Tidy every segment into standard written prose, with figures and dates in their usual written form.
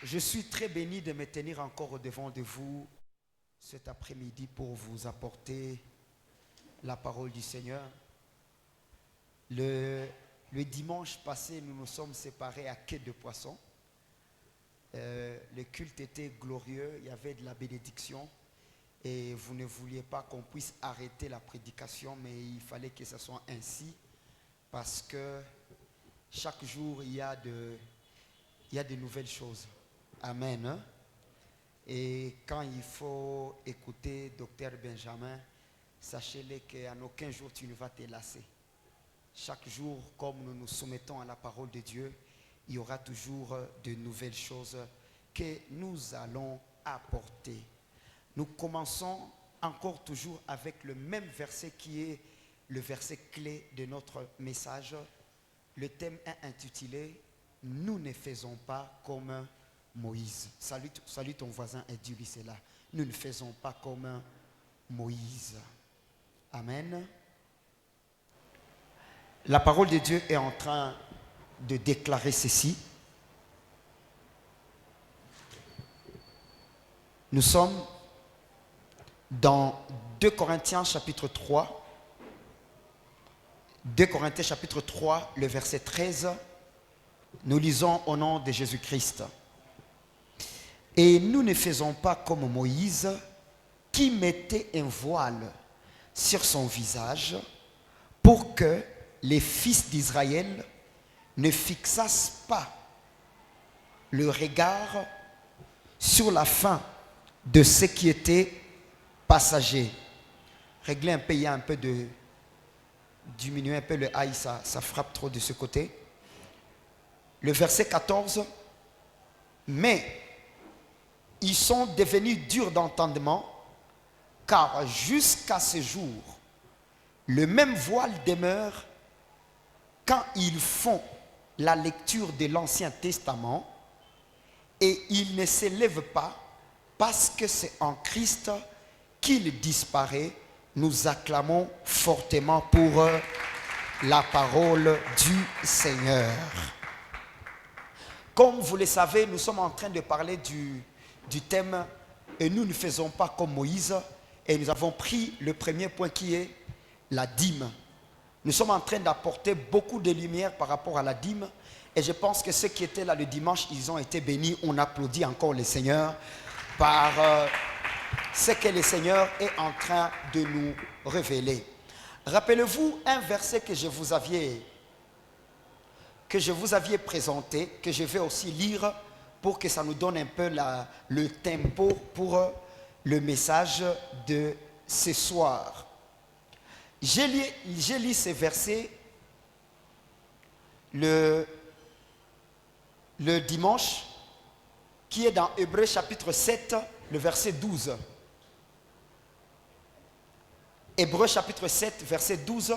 Je suis très béni de me tenir encore au-devant de vous cet après-midi pour vous apporter la parole du Seigneur. Le dimanche passé, nous nous sommes séparés à Quai de Poisson. Le culte était glorieux, il y avait de la bénédiction et vous ne vouliez pas qu'on puisse arrêter la prédication, mais il fallait que ce soit ainsi parce que chaque jour il y a de nouvelles choses. Amen. Hein? Et quand il faut écouter Dr Benjamin, sachez-le qu'en aucun jour tu ne vas te lasser. Chaque jour, comme nous nous soumettons à la parole de Dieu, il y aura toujours de nouvelles choses que nous allons apporter. Nous commençons encore toujours avec le même verset qui est le verset clé de notre message. Le thème est intitulé « Nous ne faisons pas comme Moïse ». Salue ton voisin et dis-lui cela. Nous ne faisons pas comme Moïse. Amen. La parole de Dieu est en train de déclarer ceci. Nous sommes dans 2 Corinthiens chapitre 3. 2 Corinthiens chapitre 3, le verset 13. Nous lisons au nom de Jésus-Christ. Et nous ne faisons pas comme Moïse qui mettait un voile sur son visage pour que les fils d'Israël ne fixassent pas le regard sur la fin de ce qui était passager. Réglez un peu, il y a un peu de... Diminuer un peu le aïe, ça frappe trop de ce côté. Le verset 14. Mais ils sont devenus durs d'entendement, car jusqu'à ce jour, le même voile demeure quand ils font la lecture de l'Ancien Testament et ils ne s'élèvent pas parce que c'est en Christ qu'il disparaît. Nous acclamons fortement pour la parole du Seigneur. Comme vous le savez, nous sommes en train de parler du thème « Et nous ne faisons pas comme Moïse » et nous avons pris le premier point qui est la dîme. Nous sommes en train d'apporter beaucoup de lumière par rapport à la dîme et je pense que ceux qui étaient là le dimanche, ils ont été bénis. On applaudit encore le Seigneur par ce que le Seigneur est en train de nous révéler. Rappelez-vous un verset que je vous avais présenté, que je vais aussi lire pour que ça nous donne un peu le tempo pour le message de ce soir. J'ai lu ces versets le dimanche, qui est dans Hébreux chapitre 7, le verset 12. Hébreux chapitre 7, verset 12,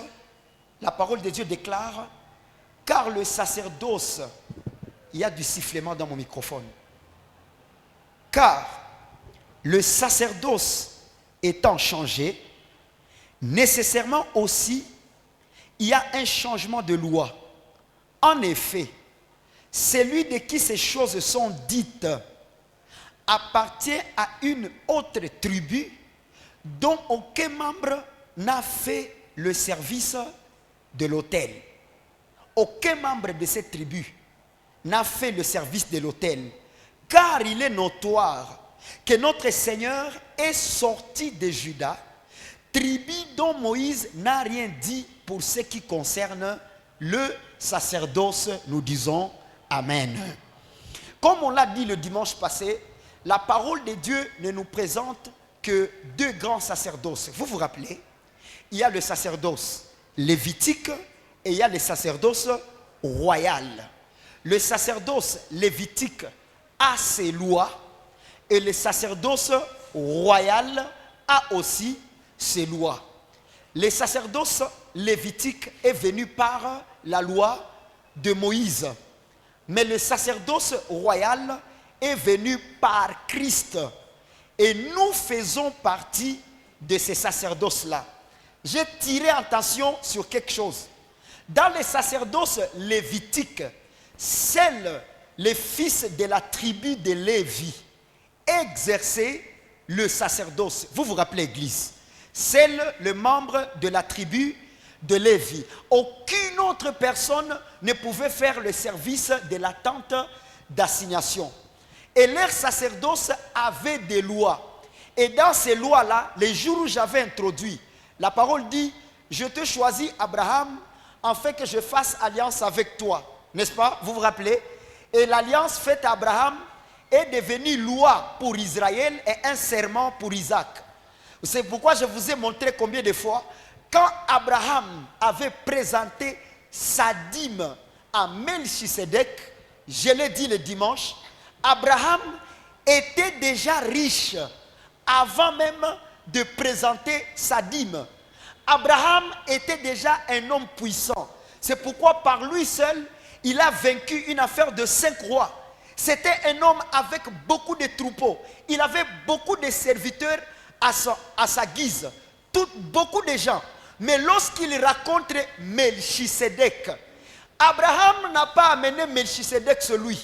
la parole de Dieu déclare « Car le sacerdoce », il y a du sifflement dans mon microphone, « Car le sacerdoce étant changé, nécessairement aussi, il y a un changement de loi. En effet, celui de qui ces choses sont dites appartient à une autre tribu dont aucun membre n'a fait le service de l'autel. Aucun membre de cette tribu n'a fait le service de l'autel, car il est notoire que notre Seigneur est sorti de Juda, tribu dont Moïse n'a rien dit pour ce qui concerne le sacerdoce. Nous disons Amen. Comme on l'a dit le dimanche passé, la parole de Dieu ne nous présente que deux grands sacerdoces. Vous vous rappelez, il y a le sacerdoce lévitique et il y a le sacerdoce royal. Le sacerdoce lévitique a ses lois et le sacerdoce royal a aussi ses lois. Le sacerdoce lévitique est venu par la loi de Moïse, mais le sacerdoce royal est venu par Christ. Et nous faisons partie de ces sacerdoces-là. J'ai tiré attention sur quelque chose. Dans les sacerdoces lévitiques, seul les fils de la tribu de Lévi exerçaient le sacerdoce. Vous vous rappelez, Église? C'est le membre de la tribu de Lévi. Aucune autre personne ne pouvait faire le service de la tente d'assignation. Et leur sacerdoce avait des lois. Et dans ces lois-là, les jours où j'avais introduit, la parole dit, je te choisis, Abraham, afin que je fasse alliance avec toi. N'est-ce pas? Vous vous rappelez? Et l'alliance faite à Abraham est devenue loi pour Israël et un serment pour Isaac. C'est pourquoi je vous ai montré combien de fois, quand Abraham avait présenté sa dîme à Melchisedec, je l'ai dit le dimanche, Abraham était déjà riche avant même de présenter sa dîme. Abraham était déjà un homme puissant. C'est pourquoi par lui seul, il a vaincu une affaire de 5 rois. C'était un homme avec beaucoup de troupeaux. Il avait beaucoup de serviteurs à sa guise. Beaucoup de gens. Mais lorsqu'il raconte Melchisedec, Abraham n'a pas amené Melchisedec sur lui.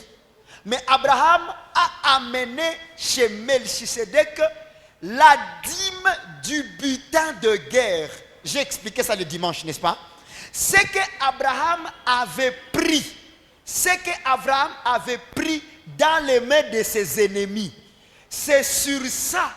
Mais Abraham a amené chez Melchisedec la dîme du butin de guerre. J'ai expliqué ça le dimanche, n'est-ce pas? Ce qu'Abraham avait pris, dans les mains de ses ennemis, c'est sur ça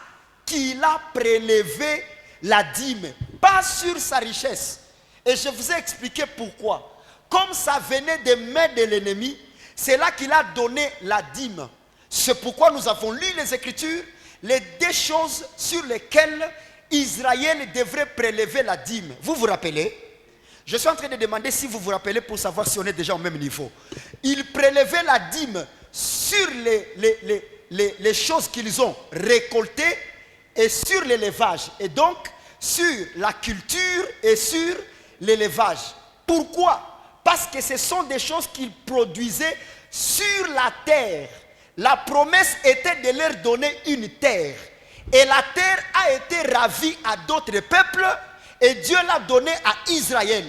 qu'il a prélevé la dîme, pas sur sa richesse. Et je vous ai expliqué pourquoi. Comme ça venait des mains de l'ennemi, c'est là qu'il a donné la dîme. C'est pourquoi nous avons lu les Écritures, les 2 choses sur lesquelles Israël devrait prélever la dîme. Vous vous rappelez? Je suis en train de demander si vous vous rappelez pour savoir si on est déjà au même niveau. Il prélevait la dîme sur les choses qu'ils ont récoltées et sur l'élevage. Et donc, sur la culture et sur l'élevage. Pourquoi? Parce que ce sont des choses qu'ils produisaient sur la terre. La promesse était de leur donner une terre. Et la terre a été ravie à d'autres peuples et Dieu l'a donnée à Israël.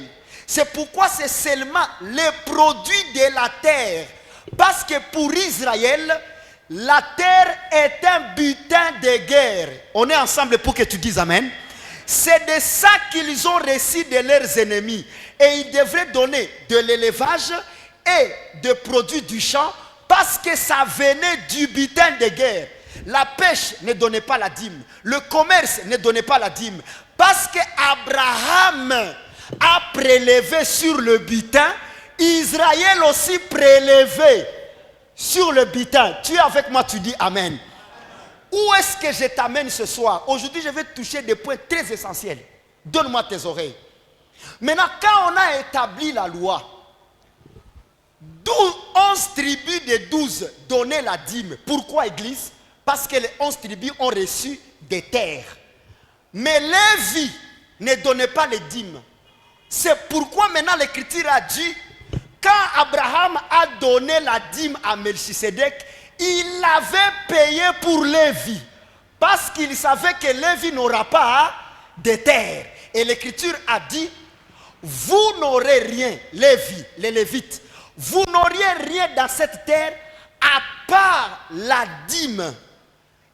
C'est pourquoi c'est seulement les produits de la terre. Parce que pour Israël, la terre est un butin de guerre. On est ensemble pour que tu dises Amen. C'est de ça qu'ils ont reçu de leurs ennemis. Et ils devraient donner de l'élevage et des produits du champ parce que ça venait du butin de guerre. La pêche ne donnait pas la dîme. Le commerce ne donnait pas la dîme. Parce qu'Abraham a prélevé sur le butin, Israël aussi prélevé sur le butin. Tu es avec moi, tu dis Amen. Où est-ce que je t'amène ce soir? Aujourd'hui, je vais toucher des points très essentiels. Donne-moi tes oreilles. Maintenant, quand on a établi la loi, 11 tribus des 12 donnaient la dîme. Pourquoi, Église? Parce que les 11 tribus ont reçu des terres. Mais Lévi ne donnait pas les dîmes. C'est pourquoi maintenant l'Écriture a dit, quand Abraham a donné la dîme à Melchisedec, il l'avait payé pour Lévi. Parce qu'il savait que Lévi n'aura pas de terre. Et l'Écriture a dit, vous n'aurez rien, Lévi, les Lévites, vous n'auriez rien dans cette terre à part la dîme.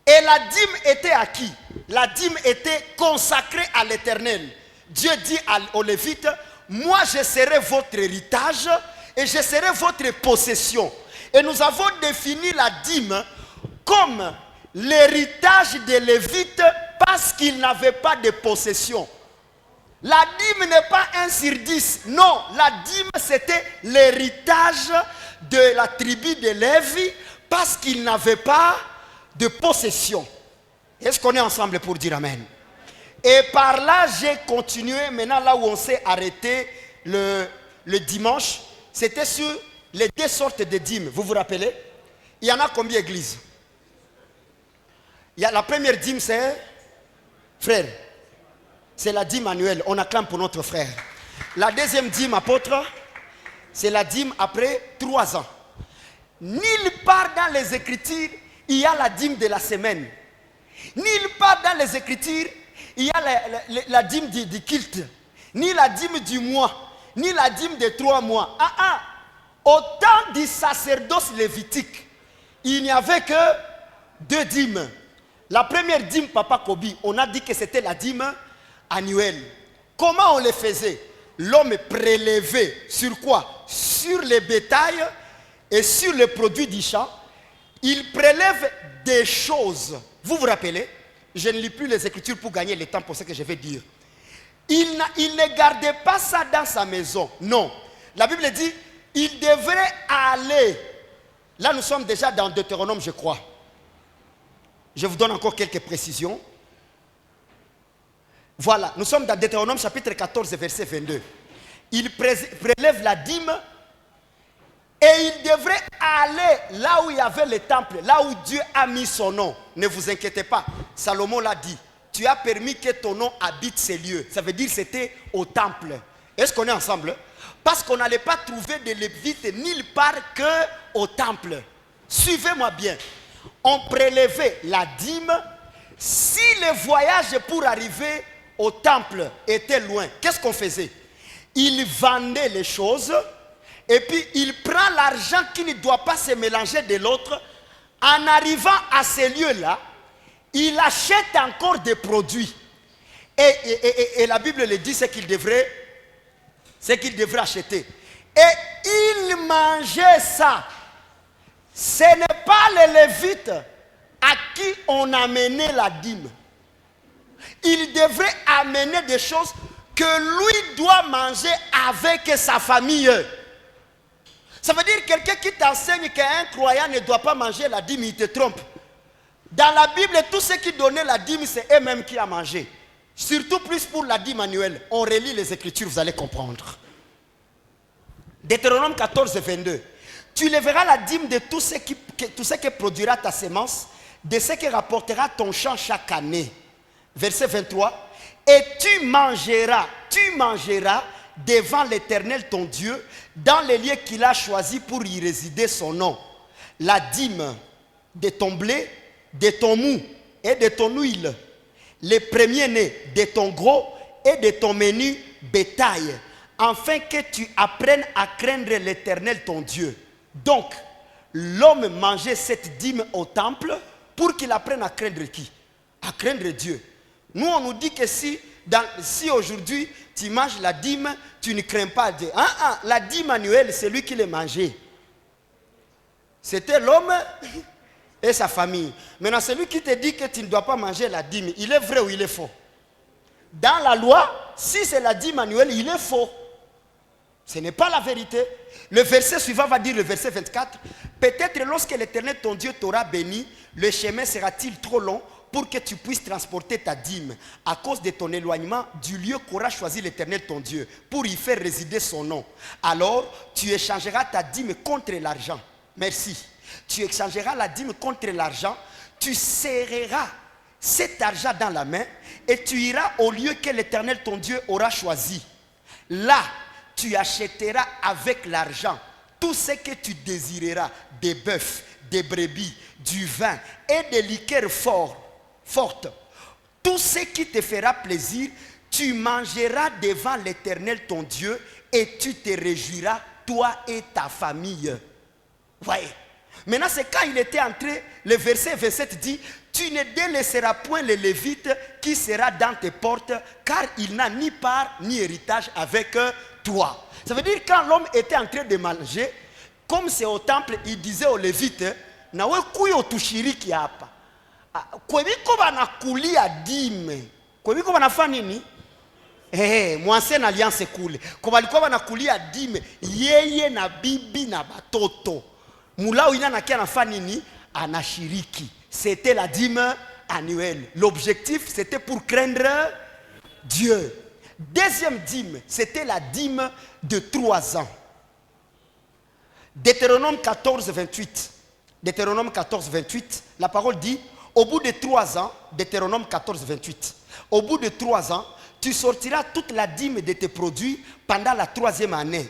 Et la dîme était à qui? La dîme était consacrée à l'Éternel. Dieu dit aux Lévites, moi je serai votre héritage et je serai votre possession. Et nous avons défini la dîme comme l'héritage des Lévites parce qu'ils n'avaient pas de possession. La dîme n'est pas 1 sur 10. Non, la dîme c'était l'héritage de la tribu de Lévi parce qu'ils n'avaient pas de possession. Est-ce qu'on est ensemble pour dire Amen? Et par là, j'ai continué. Maintenant, là où on s'est arrêté le dimanche, c'était sur les 2 sortes de dîmes. Vous vous rappelez? Il y en a combien d'églises? La première dîme, c'est frère. C'est la dîme annuelle. On acclame pour notre frère. La deuxième dîme, apôtre, c'est la dîme après 3 ans. Nulle part dans les Écritures, il y a la dîme de la semaine. Nulle part dans les Écritures, il y a la dîme du culte. Ni la dîme du mois. Ni la dîme de 3 mois. Au temps du sacerdoce lévitique, il n'y avait que 2 dîmes. La première dîme, Papa Kobi, on a dit que c'était la dîme annuelle. Comment on les faisait? L'homme prélevait sur quoi? Sur les bétails et sur les produits du champ. Il prélève des choses. Vous vous rappelez? Je ne lis plus les Écritures pour gagner le temps pour ce que je vais dire. Il ne gardait pas ça dans sa maison. Non. La Bible dit, il devrait aller. Là, nous sommes déjà dans Deutéronome, je crois. Je vous donne encore quelques précisions. Voilà, nous sommes dans Deutéronome chapitre 14, verset 22. Il prélève la dîme et il devrait aller là où il y avait le temple, là où Dieu a mis son nom. Ne vous inquiétez pas, Salomon l'a dit. Tu as permis que ton nom habite ces lieux. Ça veut dire que c'était au temple. Est-ce qu'on est ensemble? Parce qu'on n'allait pas trouver de Lévites nulle part qu'au temple. Suivez-moi bien. On prélevait la dîme. Si le voyage pour arriver au temple était loin, qu'est-ce qu'on faisait? Il vendait les choses et puis il prend l'argent qui ne doit pas se mélanger de l'autre. En arrivant à ces lieux-là, il achète encore des produits. Et la Bible le dit, c'est qu'il devrait acheter. Et il mangeait ça. Ce n'est pas les Lévites à qui on amenait la dîme. Il devrait amener des choses que lui doit manger avec sa famille. Ça veut dire quelqu'un qui t'enseigne qu'un croyant ne doit pas manger la dîme, il te trompe. Dans la Bible, tous ceux qui donnaient la dîme, c'est eux-mêmes qui ont mangé. Surtout plus pour la dîme annuelle. On relit les Écritures, vous allez comprendre. Deutéronome 14, 22. Tu lèveras la dîme de tout ce qui produira ta semence, de ce qui rapportera ton champ chaque année. Verset 23. Et tu mangeras devant l'Éternel ton Dieu, dans les lieux qu'il a choisis pour y résider son nom. La dîme de ton blé, de ton mou et de ton huile, les premiers-nés de ton gros et de ton menu bétail, afin que tu apprennes à craindre l'Éternel ton Dieu. Donc, l'homme mangeait cette dîme au temple pour qu'il apprenne à craindre qui? À craindre Dieu. Nous, on nous dit que si aujourd'hui tu manges la dîme, tu ne crains pas Dieu. La dîme annuelle, c'est lui qui l'a mangé. C'était l'homme et sa famille. Maintenant, celui qui te dit que tu ne dois pas manger la dîme, il est vrai ou il est faux? Dans la loi, si c'est la dîme annuelle, il est faux. Ce n'est pas la vérité. Le verset suivant va dire, le verset 24, peut-être lorsque l'Éternel ton Dieu t'aura béni, le chemin sera-t-il trop long pour que tu puisses transporter ta dîme à cause de ton éloignement du lieu qu'aura choisi l'Éternel ton Dieu pour y faire résider son nom. Alors, tu échangeras ta dîme contre l'argent. Merci. Tu échangeras la dîme contre l'argent, tu serreras cet argent dans la main et tu iras au lieu que l'Éternel ton Dieu aura choisi. Là, tu achèteras avec l'argent tout ce que tu désireras, des bœufs, des brebis, du vin et des liqueurs fortes. Tout ce qui te fera plaisir, tu mangeras devant l'Éternel ton Dieu et tu te réjouiras, toi et ta famille. Voyez. Maintenant, c'est quand il était entré, le verset 27 dit, tu ne délaisseras point le Lévite qui sera dans tes portes, car il n'a ni part ni héritage avec toi. Ça veut dire quand l'homme était en train de manger, comme c'est au temple, il disait aux Lévites, nawe kuyo tushiriki hapa. Kwebiko banakulia dime. Kwebiko banafanya nini? Mwansena alliance kule. Kwa balikuwa banakulia dime, yeye na bibi na batoto. Mulao ina nakia anafanya nini? Anashiriki. C'était la dîme annuelle. L'objectif, c'était pour craindre Dieu. Deuxième dîme, c'était la dîme de 3 ans. Deutéronome 14, 28. Deutéronome 14, 28, la parole dit, au bout de 3 ans, Deutéronome 14, 28, au bout de 3 ans, tu sortiras toute la dîme de tes produits pendant la 3e année.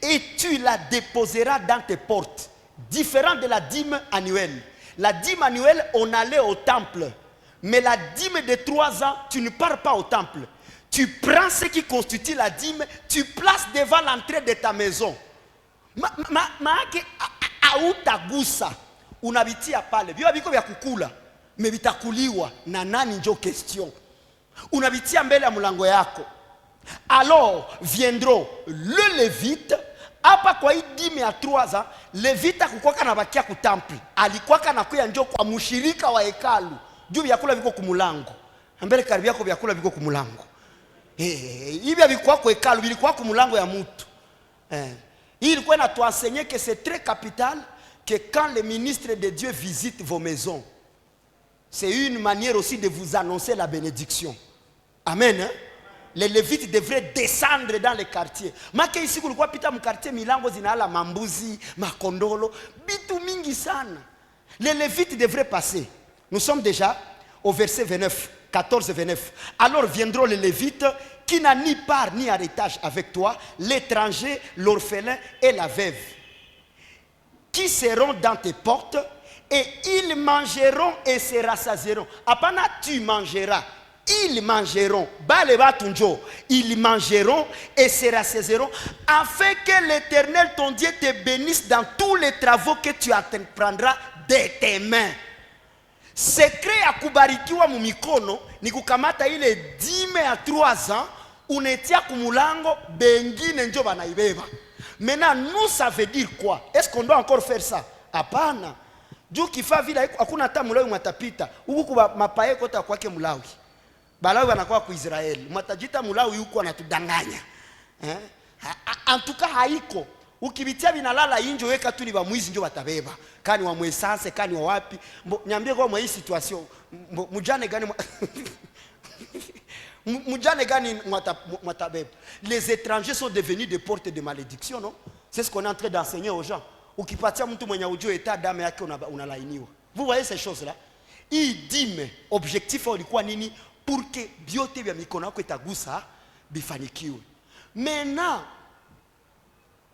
Et tu la déposeras dans tes portes, différent de la dîme annuelle. La dîme annuelle, on allait au temple. Mais la dîme de 3 ans, tu ne pars pas au temple. Tu prends ce qui constitue la dîme, tu places devant l'entrée de ta maison. Maake hautagusa, unavitia pale. Vyo viko vya kukula, mevitakuliwa na nani njo question. Unavitia mbele ya mlango yako. Alors viendront le Lévite. Hapa kwa hii dime ya 3 ans, Levita kukwaka na bakia kutampi. Alikwaka na kuya njo kwa mushirika wa hekalu. Juu vyakula viko kumulango. Mbele karibu yako vyakula viko kumulango. Hivi vilikuwa kwa hekalu, vilikuwa kumulango ya mtu. Il ilikuwa na tuenseigner que c'est très capital que quand les ministres de Dieu visitent vos maisons, c'est une manière aussi de vous annoncer la bénédiction. Amen. Hein? Les Lévites devraient descendre dans les quartiers. Make ici kulikuwa pita mkartier milango zinaala mambuzi, makondolo, bitu mingi sana. Les Lévites devraient passer. Nous sommes déjà au verset 29, 14-29. Alors viendront les Lévites qui n'a ni part ni héritage avec toi, l'étranger, l'orphelin et la veuve, qui seront dans tes portes, et ils mangeront et se rassasieront. Apana tu mangeras. Ils mangeront, ils mangeront et se rassasieront, afin que l'Éternel ton Dieu te bénisse dans tous les travaux que tu entreprendras de tes mains. Secret ya kubarikiwa mumikono ni kukamata ile dime ya 3 ans, unetia kumulango, bengine njo banaibeba. Maintenant, nous ça veut dire quoi? Est-ce qu'on doit encore faire ça? Hapana. Juu kifa vile hakuna hata mulawi matapita. Huku kwa mapaye kota kwake mulawi. Balawi wanakuwa kwa Israeli. Matajita mulawi huko anatudanganya. En tout cas haiko. Ukibitia binalala injo weka tu ni ba mwizi ndio watabeba. Kani wa mwesanse, kani wa wapi. Niambie kwa hii situation. Mujane gani mujane gani mwatabeba. Les étrangers sont devenus des portes de malédiction, non? C'est ce qu'on est en train d'enseigner aux gens. Ukipatia mtu mwenye ujue état d'âme yake unalainiwa. Vous voyez ces choses là? Il dit mais objectif ulikuwa nini? Pour que biote vya mikono yako itagusa bifanikiwe. Maintenant,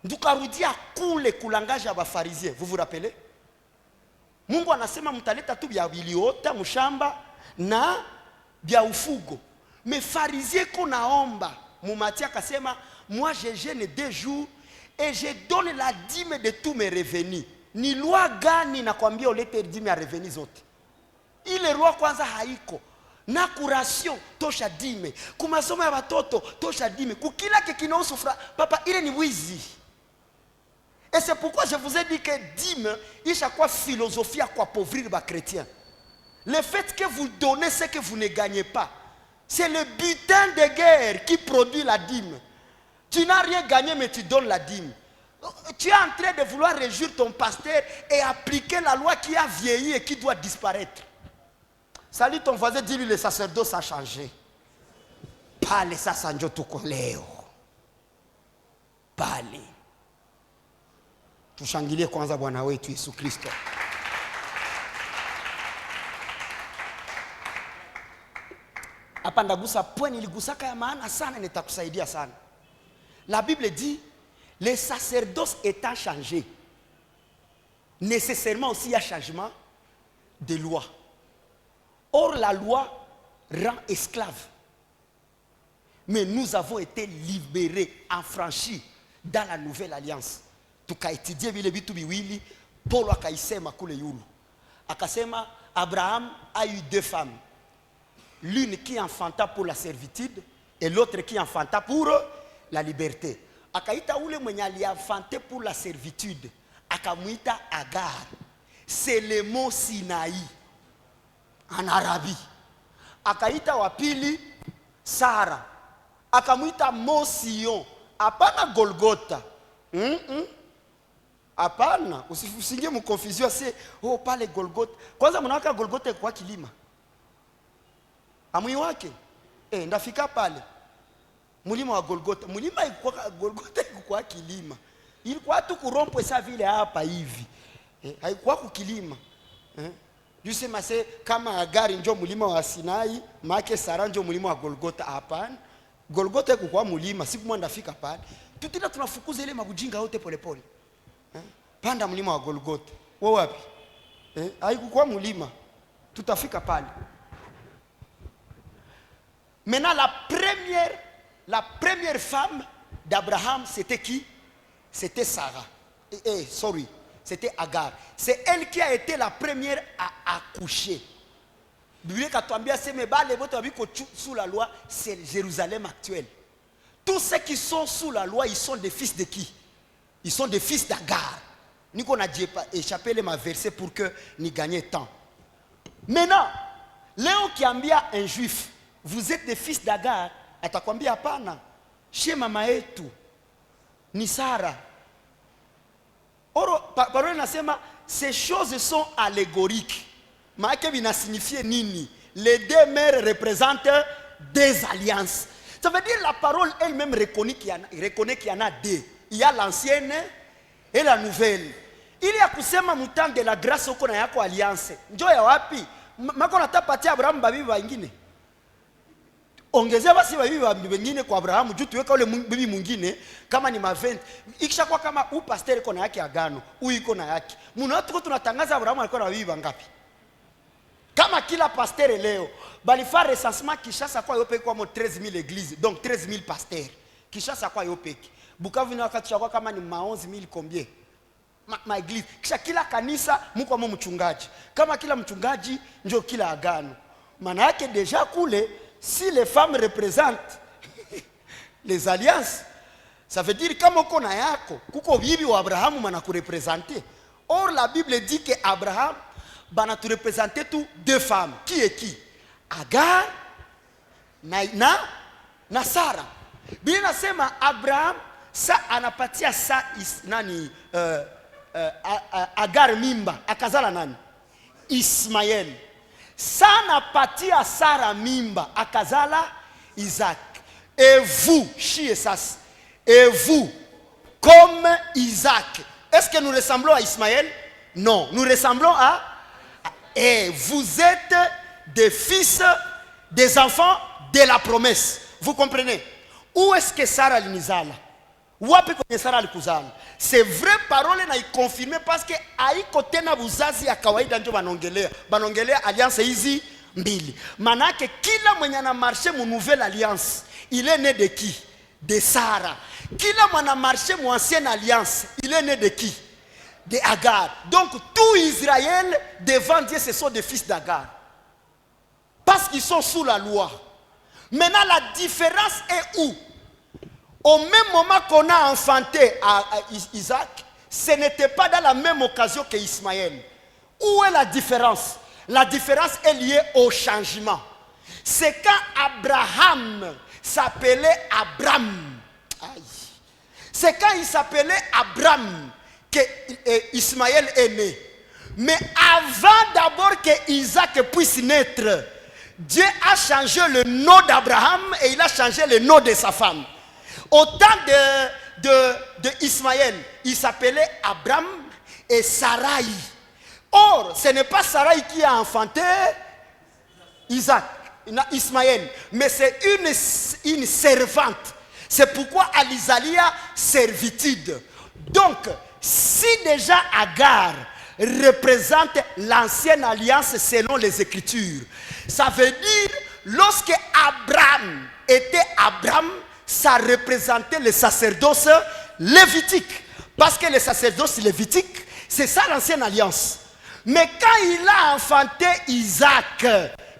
ndukarudia kule kulangaja ya bafarizien. Vous vous rappelez? Mungu anasema mtaleta tu vya viliota mshamba na vya ufugo. Mais farizien ko naomba, mumatia akasema moi je jeûne 2 jours et je donne la dîme de tous mes revenus. Ni loi gani nakwambia ulete dîme ya revenus zote? Ile loi kwanza haiko. Na kuration tosha dime, kumasomo ya watoto tosha dime, kukila kikinahusu papa ile ni wizi. Et c'est pourquoi je vous ai dit que dime isha kwa philosophie à quoi appauvrir les chrétiens. Le fait que vous donnez ce que vous ne gagnez pas, c'est le butin de guerre qui produit la dîme. Tu n'as rien gagné mais tu donnes la dîme. Tu es en train de vouloir réjouir ton pasteur et appliquer la loi qui a vieilli et qui doit disparaître. Salut ton voisin, dis-lui le sacerdoce a changé. Pale sasa njo tuko leo. Pale. Tushangilie kwanza Bwana wetu Yesu Kristo. Hapa ndagusa point niligusaka ya maana sana, nitakusaidia sana. La Bible dit le sacerdoce étant changé, nécessairement aussi il y a changement de loi. Or, la loi rend esclave. Mais nous avons été libérés, affranchis dans la nouvelle alliance. Tuka étudier vile vitu biwili, Paul akaisema kule yulu. Akasema, Abraham a eu 2 femmes. L'une qui enfanta pour la servitude et l'autre qui enfanta pour la liberté. Akaita ule mwenye alienfanté pour la servitude. Akamuita Agar. C'est le mot Sinaï. En Arabie. Akaita wapili Sara. Akamuita Mosion. Apana Golgotha. Apana. Usifusingie mkonfuzio se oh pale Golgotha. Kwanza mnawaka Golgotha kwa kilima. Amui wake. Ndafika pale. Mulima wa Golgotha. Mulima ikuwa Golgotha kwa kilima. Ilikuwa tu kurompwe sa vile hapa hivi. Haikuwa kukilima. Juse mase kama Agari njo mulima wa Sinai, make Sara njo mulima wa Golgotha. Hapana. Golgotha kwa mulima, siku mwanda fika pale. Tutila tunafukuza ile mabujinga yote pole pole. Panda mulima wa Golgotha. Wewe wapi? Haikuwa mulima. Tutafika pale. Maintenant la première femme d'Abraham c'était qui? C'était Sarah. sorry, c'était Agar. C'est elle qui a été la première à accoucher. Sous la loi, c'est Jérusalem actuelle. Tous ceux qui sont sous la loi, ils sont des fils de qui? Ils sont des fils d'Agar. Nous on a échappé les versets pour que nous gagnions temps. Maintenant, Léon qui a un juif, vous êtes des fils d'Agar, atakwambia hapana, chez mama yetu ni Sara. Oro parole nasema ces choses sont allégoriques. Maana vina signifier nini? Les deux mères représentent des alliances. Ça veut dire la parole elle-même reconnaît qu'il y en a deux. Il y a l'ancienne et la nouvelle. Il y a kusema mutant de la grâce uko na yako alliance. Njoo ya wapi? Mako natapatia Abraham babibi wengine. Ongezea basi babibi wengine kwa Abraham, juu tuweka ule bibi mwingine kama ni mavent. Ikishakuwa kama u pastor iko na yake agano, u iko na yake. Muna tuko tunatangaza Abraham alikuwa na babibi wangapi? Kama kila pasteur leo, balifaa recensement Kishasa kwa yopeki kwa 13,000 églises, donc 13,000 pasteurs. Kishasa kwa yopeki. Bukavu na wakati chakwa kama ni 11,000 combien? Ma église. Kisha kila kanisa mko mo mchungaji. Kama kila mchungaji ndio kila agano. Maana yake déjà kule si les femmes représentent les alliances, ça veut dire kama uko na yako, kuko bibi wa Abrahamu manakurepresenter. Or la Bible dit que Abraham bana tu représenter tout deux femmes. Qui est qui? Agar na Sarah. Bien nasema Abraham sa anapatia sa nani Agar mimba akazala nani? Ismaël. Sa anapatia Sarah mimba akazala Isaac. Et vous, chiesas, et vous comme Isaac. Est-ce que nous ressemblons à Ismaël? Non, nous ressemblons à et vous êtes des fils, des enfants de la promesse. Vous comprenez? Où est-ce que Sarah l'inizala? Wapi kwenye Sarah alikuzala? C'est vrai parole na ikonfirme parce que haiko tena buzazi ya kawaida ndio banongelea alliance hizi mbili. Manake kila mwenye ana marché mu nouvelle alliance, il est né de qui? De Sarah. Kila mwenye ana marché mu ancienne alliance, il est né de qui? De Agar. Donc tout Israël devant Dieu ce sont des fils d'Agar. Parce qu'ils sont sous la loi. Maintenant la différence est où? Au même moment qu'on a enfanté à Isaac, ce n'était pas dans la même occasion que Ismaël. Où est la différence? La différence est liée au changement. C'est quand Abraham s'appelait Abram. C'est quand il s'appelait Abram que Ismaël est né. Mais avant d'abord que Isaac puisse naître, Dieu a changé le nom d'Abraham et il a changé le nom de sa femme. Au temps de Ismaël, il s'appelait Abram et Sarai. Or, ce n'est pas Sarai qui a enfanté Ismaël, mais c'est une servante. C'est pourquoi Alisalia servitude. Donc, si déjà Agar représente l'ancienne alliance selon les Écritures, ça veut dire lorsque Abraham était Abraham, ça représentait le sacerdoce lévitique. Parce que le sacerdoce lévitique, c'est ça l'ancienne alliance. Mais quand il a enfanté Isaac,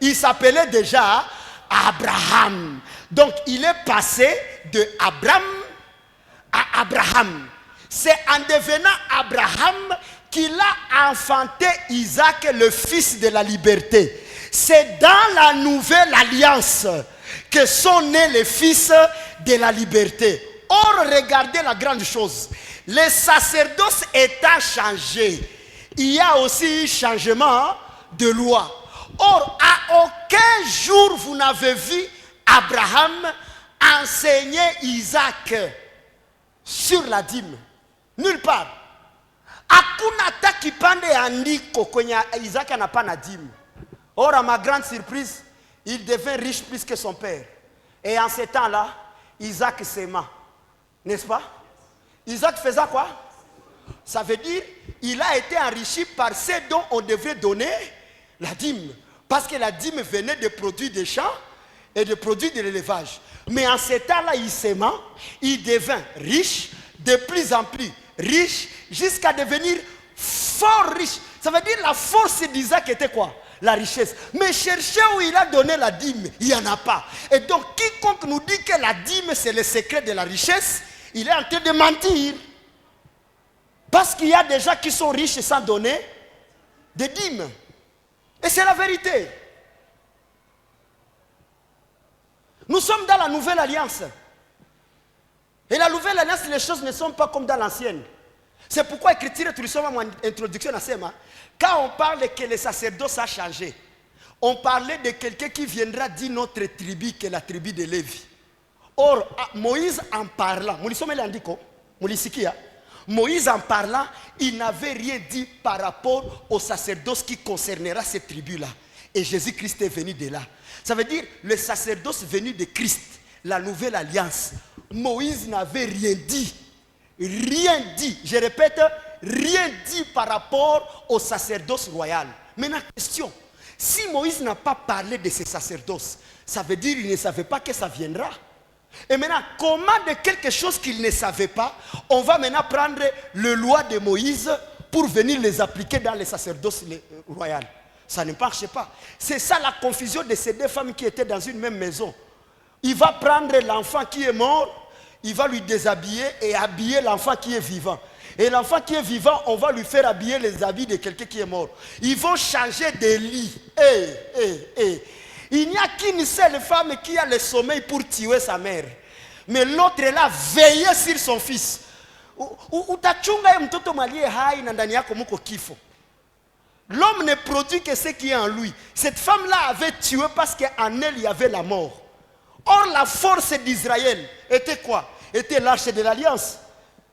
il s'appelait déjà Abraham. Donc il est passé de Abraham à Abraham. C'est en devenant Abraham qu'il a enfanté Isaac, le fils de la liberté. C'est dans la nouvelle alliance que sont nés les fils de la liberté. Or, regardez la grande chose. Le sacerdoce étant changé, il y a aussi un changement de loi. Or, à aucun jour vous n'avez vu Abraham enseigner Isaac sur la dîme. Nulle part. Hakuna hata kipande andiko kwenye Isaac anapana dîme. Or, à ma grande surprise, il devint riche plus que son père. Et en ce temps-là, Isaac s'aima. N'est-ce pas? Isaac faisait quoi? Ça veut dire il a été enrichi par ce dont on devait donner la dîme. Parce que la dîme venait des produits des champs et des produits de l'élevage. Mais en ce temps-là, il s'aima, il devint riche, de plus en plus riche, jusqu'à devenir fort riche. Ça veut dire la force d'Isaac était quoi? La richesse. Mais cherchez où il a donné la dîme, il n'y en a pas. Et donc, quiconque nous dit que la dîme, c'est le secret de la richesse, il est en train de mentir. Parce qu'il y a des gens qui sont riches sans donner des dîmes. Et c'est la vérité. Nous sommes dans la nouvelle alliance. Et la nouvelle alliance, les choses ne sont pas comme dans l'ancienne. C'est pourquoi l'écriture, tu en introduction à Sema, quand on parle que le sacerdoce a changé, on parlait de quelqu'un qui viendra d'une autre tribu que la tribu de Lévi. Or, Moïse en parlant, Moïse en parlant, il n'avait rien dit par rapport au sacerdoce qui concernera cette tribu-là. Et Jésus-Christ est venu de là. Ça veut dire le sacerdoce venu de Christ, la nouvelle alliance. Moïse n'avait rien dit. Rien dit. Je répète, rien dit par rapport au sacerdoce royal. Maintenant, question. Si Moïse n'a pas parlé de ce sacerdoce, ça veut dire qu'il ne savait pas que ça viendra. Et maintenant, comment de quelque chose qu'il ne savait pas, on va maintenant prendre les lois de Moïse pour venir les appliquer dans le sacerdoce royal? Ça ne marche pas. C'est ça la confusion de ces deux femmes qui étaient dans une même maison. Il va prendre l'enfant qui est mort, il va lui déshabiller et habiller l'enfant qui est vivant. Et l'enfant qui est vivant, on va lui faire habiller les habits de quelqu'un qui est mort. Ils vont changer de lit. Il n'y a qu'une seule femme qui a le sommeil pour tuer sa mère. Mais l'autre est là, veillée sur son fils. L'homme ne produit que ce qui est en lui. Cette femme-là avait tué parce qu'en elle, il y avait la mort. Or, la force d'Israël était quoi? Était l'arche de l'alliance.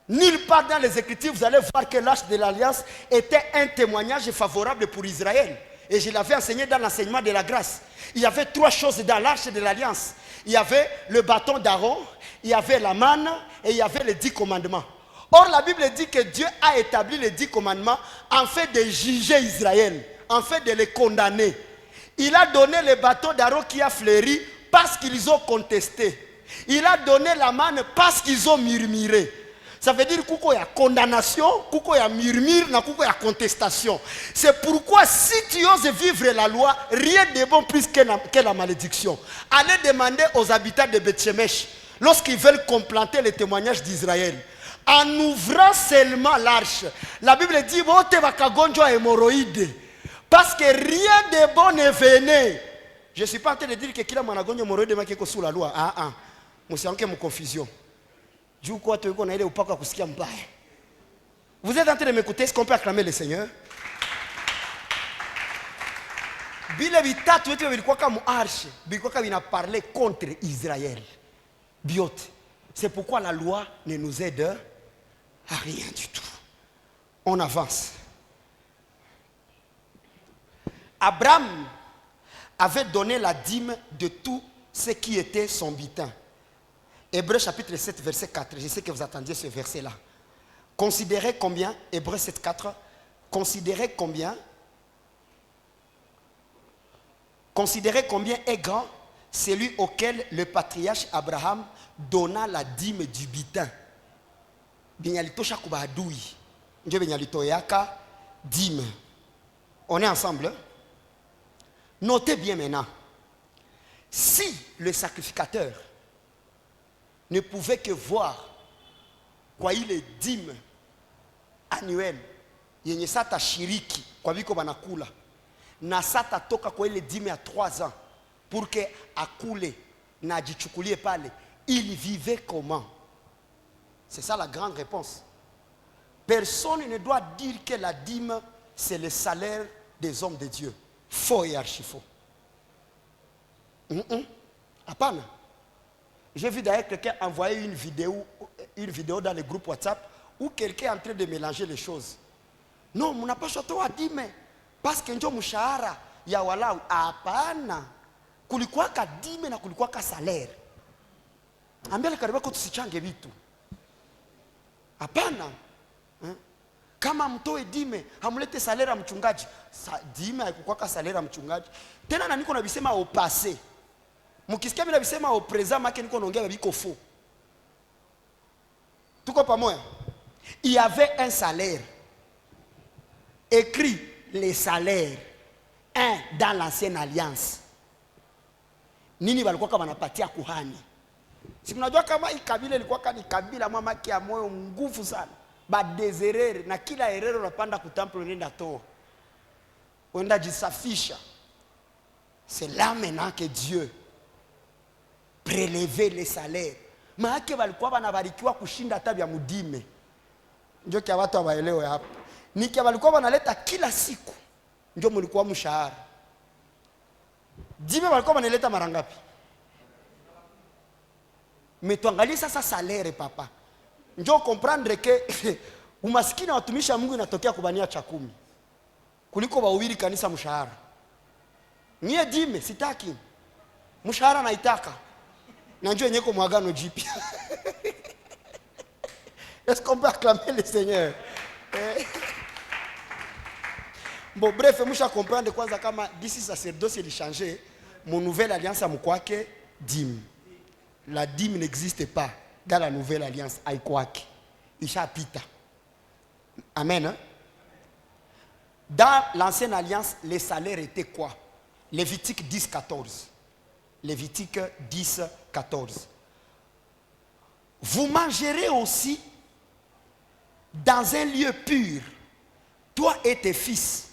Nulle part dans les Écritures, vous allez voir que l'arche de l'alliance était un témoignage favorable pour Israël. Et je l'avais enseigné dans l'enseignement de la grâce. Il y avait trois choses dans l'arche de l'alliance. Il y avait le bâton d'Aaron, il y avait la manne et il y avait les 10 commandements. Or, la Bible dit que Dieu a établi les 10 commandements en fait de juger Israël, en fait de les condamner. Il a donné le bâton d'Aaron qui a fleuri parce qu'ils ont contesté. Il a donné la manne parce qu'ils ont murmuré. Ça veut dire qu'il y a condamnation, qu'il y a murmure, qu'il y a contestation. C'est pourquoi si tu oses vivre la loi, rien de bon plus que la malédiction. Allez demander aux habitants de Beth-Shemesh, lorsqu'ils veulent complanter les témoignages d'Israël, en ouvrant seulement l'arche, la Bible dit hémorroïde, parce que rien de bon ne venait. Je ne suis pas en train de dire que qui a managonyo hémorroïde est sous la loi. Moi c'est encore mon confusion. Vous êtes en train de m'écouter? Est-ce qu'on peut acclamer le Seigneur? Il a parlé contre Israël. C'est pourquoi la loi ne nous aide à rien du tout. On avance. Abraham avait donné la dîme de tout ce qui était son butin. Hébreux chapitre 7, verset 4. Je sais que vous attendiez ce verset-là. Considérez combien, Hébreux 7, 4, considérez combien est grand celui auquel le patriarche Abraham donna la dîme du butin. Dîme. On est ensemble. Hein? Notez bien maintenant. Si le sacrificateur ne pouvait que voir quoi il est dîme annuel yenye sata shiriki kwa biko banakula na sata toka kwa ile dîme à 3 ans pour que akule na ajichukulie pale, il vivait comment? C'est ça la grande réponse. Personne ne doit dire que la dîme c'est le salaire des hommes de Dieu. Faux et archi faux. Apana. J'ai vu d'ailleurs quelqu'un envoyer une vidéo dans le groupe WhatsApp où quelqu'un est en train de mélanger les choses. Non, on n'a pas choisi à dire, mais parce que njo mshahara ya walau hapana. Kulikuwa ka dime na kulikuwa ka salaire. Ambia karibu kwa tusichange vitu. Hapana. Kama mtoe dime, hamlete salaire ya mchungaji. Dime haikuwa ka salaire ya mchungaji. Tena na niko nabisema au passé. Mukisikia bila bisema au présent make niko naongea biko faux. Tuko pamoja? il y avait un salaire. Écrit les salaires. Un dans l'ancienne alliance. Nini walikuwa kama wanapatia kuhani. Si mnajua kama hii kabila ilikuwa ni kabila mama yake ya moyo nguvu sana. Ba désireur na kila herero unapanda ku temple unaenda toa. Unaenda jisafisha. C'est là maintenant que Dieu prélevait les salaires. Maana walikuwa wanabarikiwa kushinda hata vya mudime. Ndio kia watu waelewe hapa. Nikia walikuwa wanaleta kila siku. Ndio mlikuwa mshahara. Dime walikuwa wanaleta mara ngapi? Metuangalie sasa salaire papa. Ndio comprendre que umaskini watumisha Mungu inatokea kubania cha 10. Kuliko wahubiri kanisa mshahara. Nyie dime sitaki. Mshahara naitaka. Na njoo yenyewe kwa mwagano jipya. Est-ce qu'on peut acclamer le Seigneur? Bon bref, msha comprendre kwanza kama d'ici sacerdoce il changer mon nouvelle alliance amkwake dîme. La dîme n'existe pas dans la nouvelle alliance aikwake. Ishapita. Amen. Hein? Dans l'ancienne alliance, les salaires étaient quoi? Lévitique 10-14. Lévitique 10-14. Vous mangerez aussi dans un lieu pur, toi et tes fils,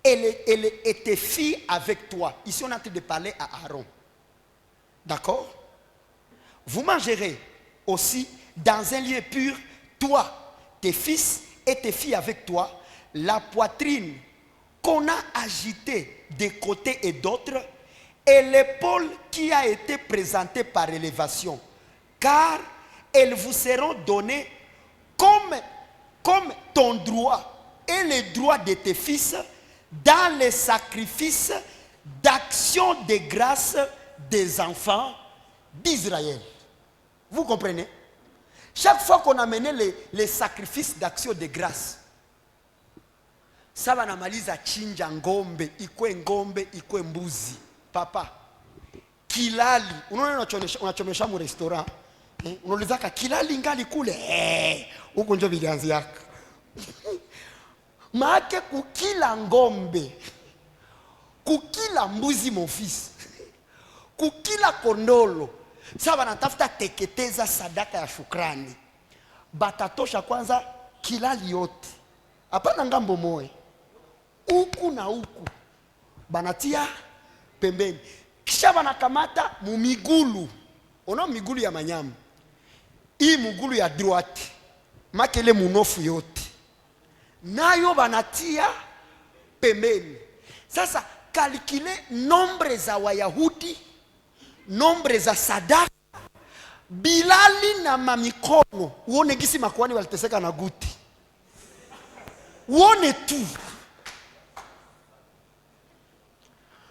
et tes filles avec toi. Ici, on est en train de parler à Aaron. D'accord? Vous mangerez aussi dans un lieu pur, toi, tes fils et tes filles avec toi, la poitrine qu'on a agitée de côté et d'autre, et l'épaule qui a été présentée par élévation, car elles vous seront données comme ton droit et les droits de tes fils dans les sacrifices d'action de grâce des enfants d'Israël. Vous comprenez? Chaque fois qu'on amenait les sacrifices d'action de grâce, ça va namaliza chinja ngombe, ikwe mbuzi. Papa, kilali, unaona unachomesha mu restaurant, unaulizaka kilali ngali kule, huko ndio vilianzi yako. Maake kukila ngombe, kukila mbuzi mon fils, kukila kondolo, sasa wanatafuta teketeza sadaka ya shukrani. Batatosha kwanza kilali yote. Hapana ngambo moja. Huku na huku. Banatia pembeni. Kisha banakamata mumigulu. Ona migulu ya manyama. Hii mugulu ya droite. Makele munofu yote. Nayo banatia pembeni. Sasa kalkile nombre za Wayahudi, nombre za sadaka, Bilali na mamikono. Uone gisi makuhani waliteseka na guti. Uone tu.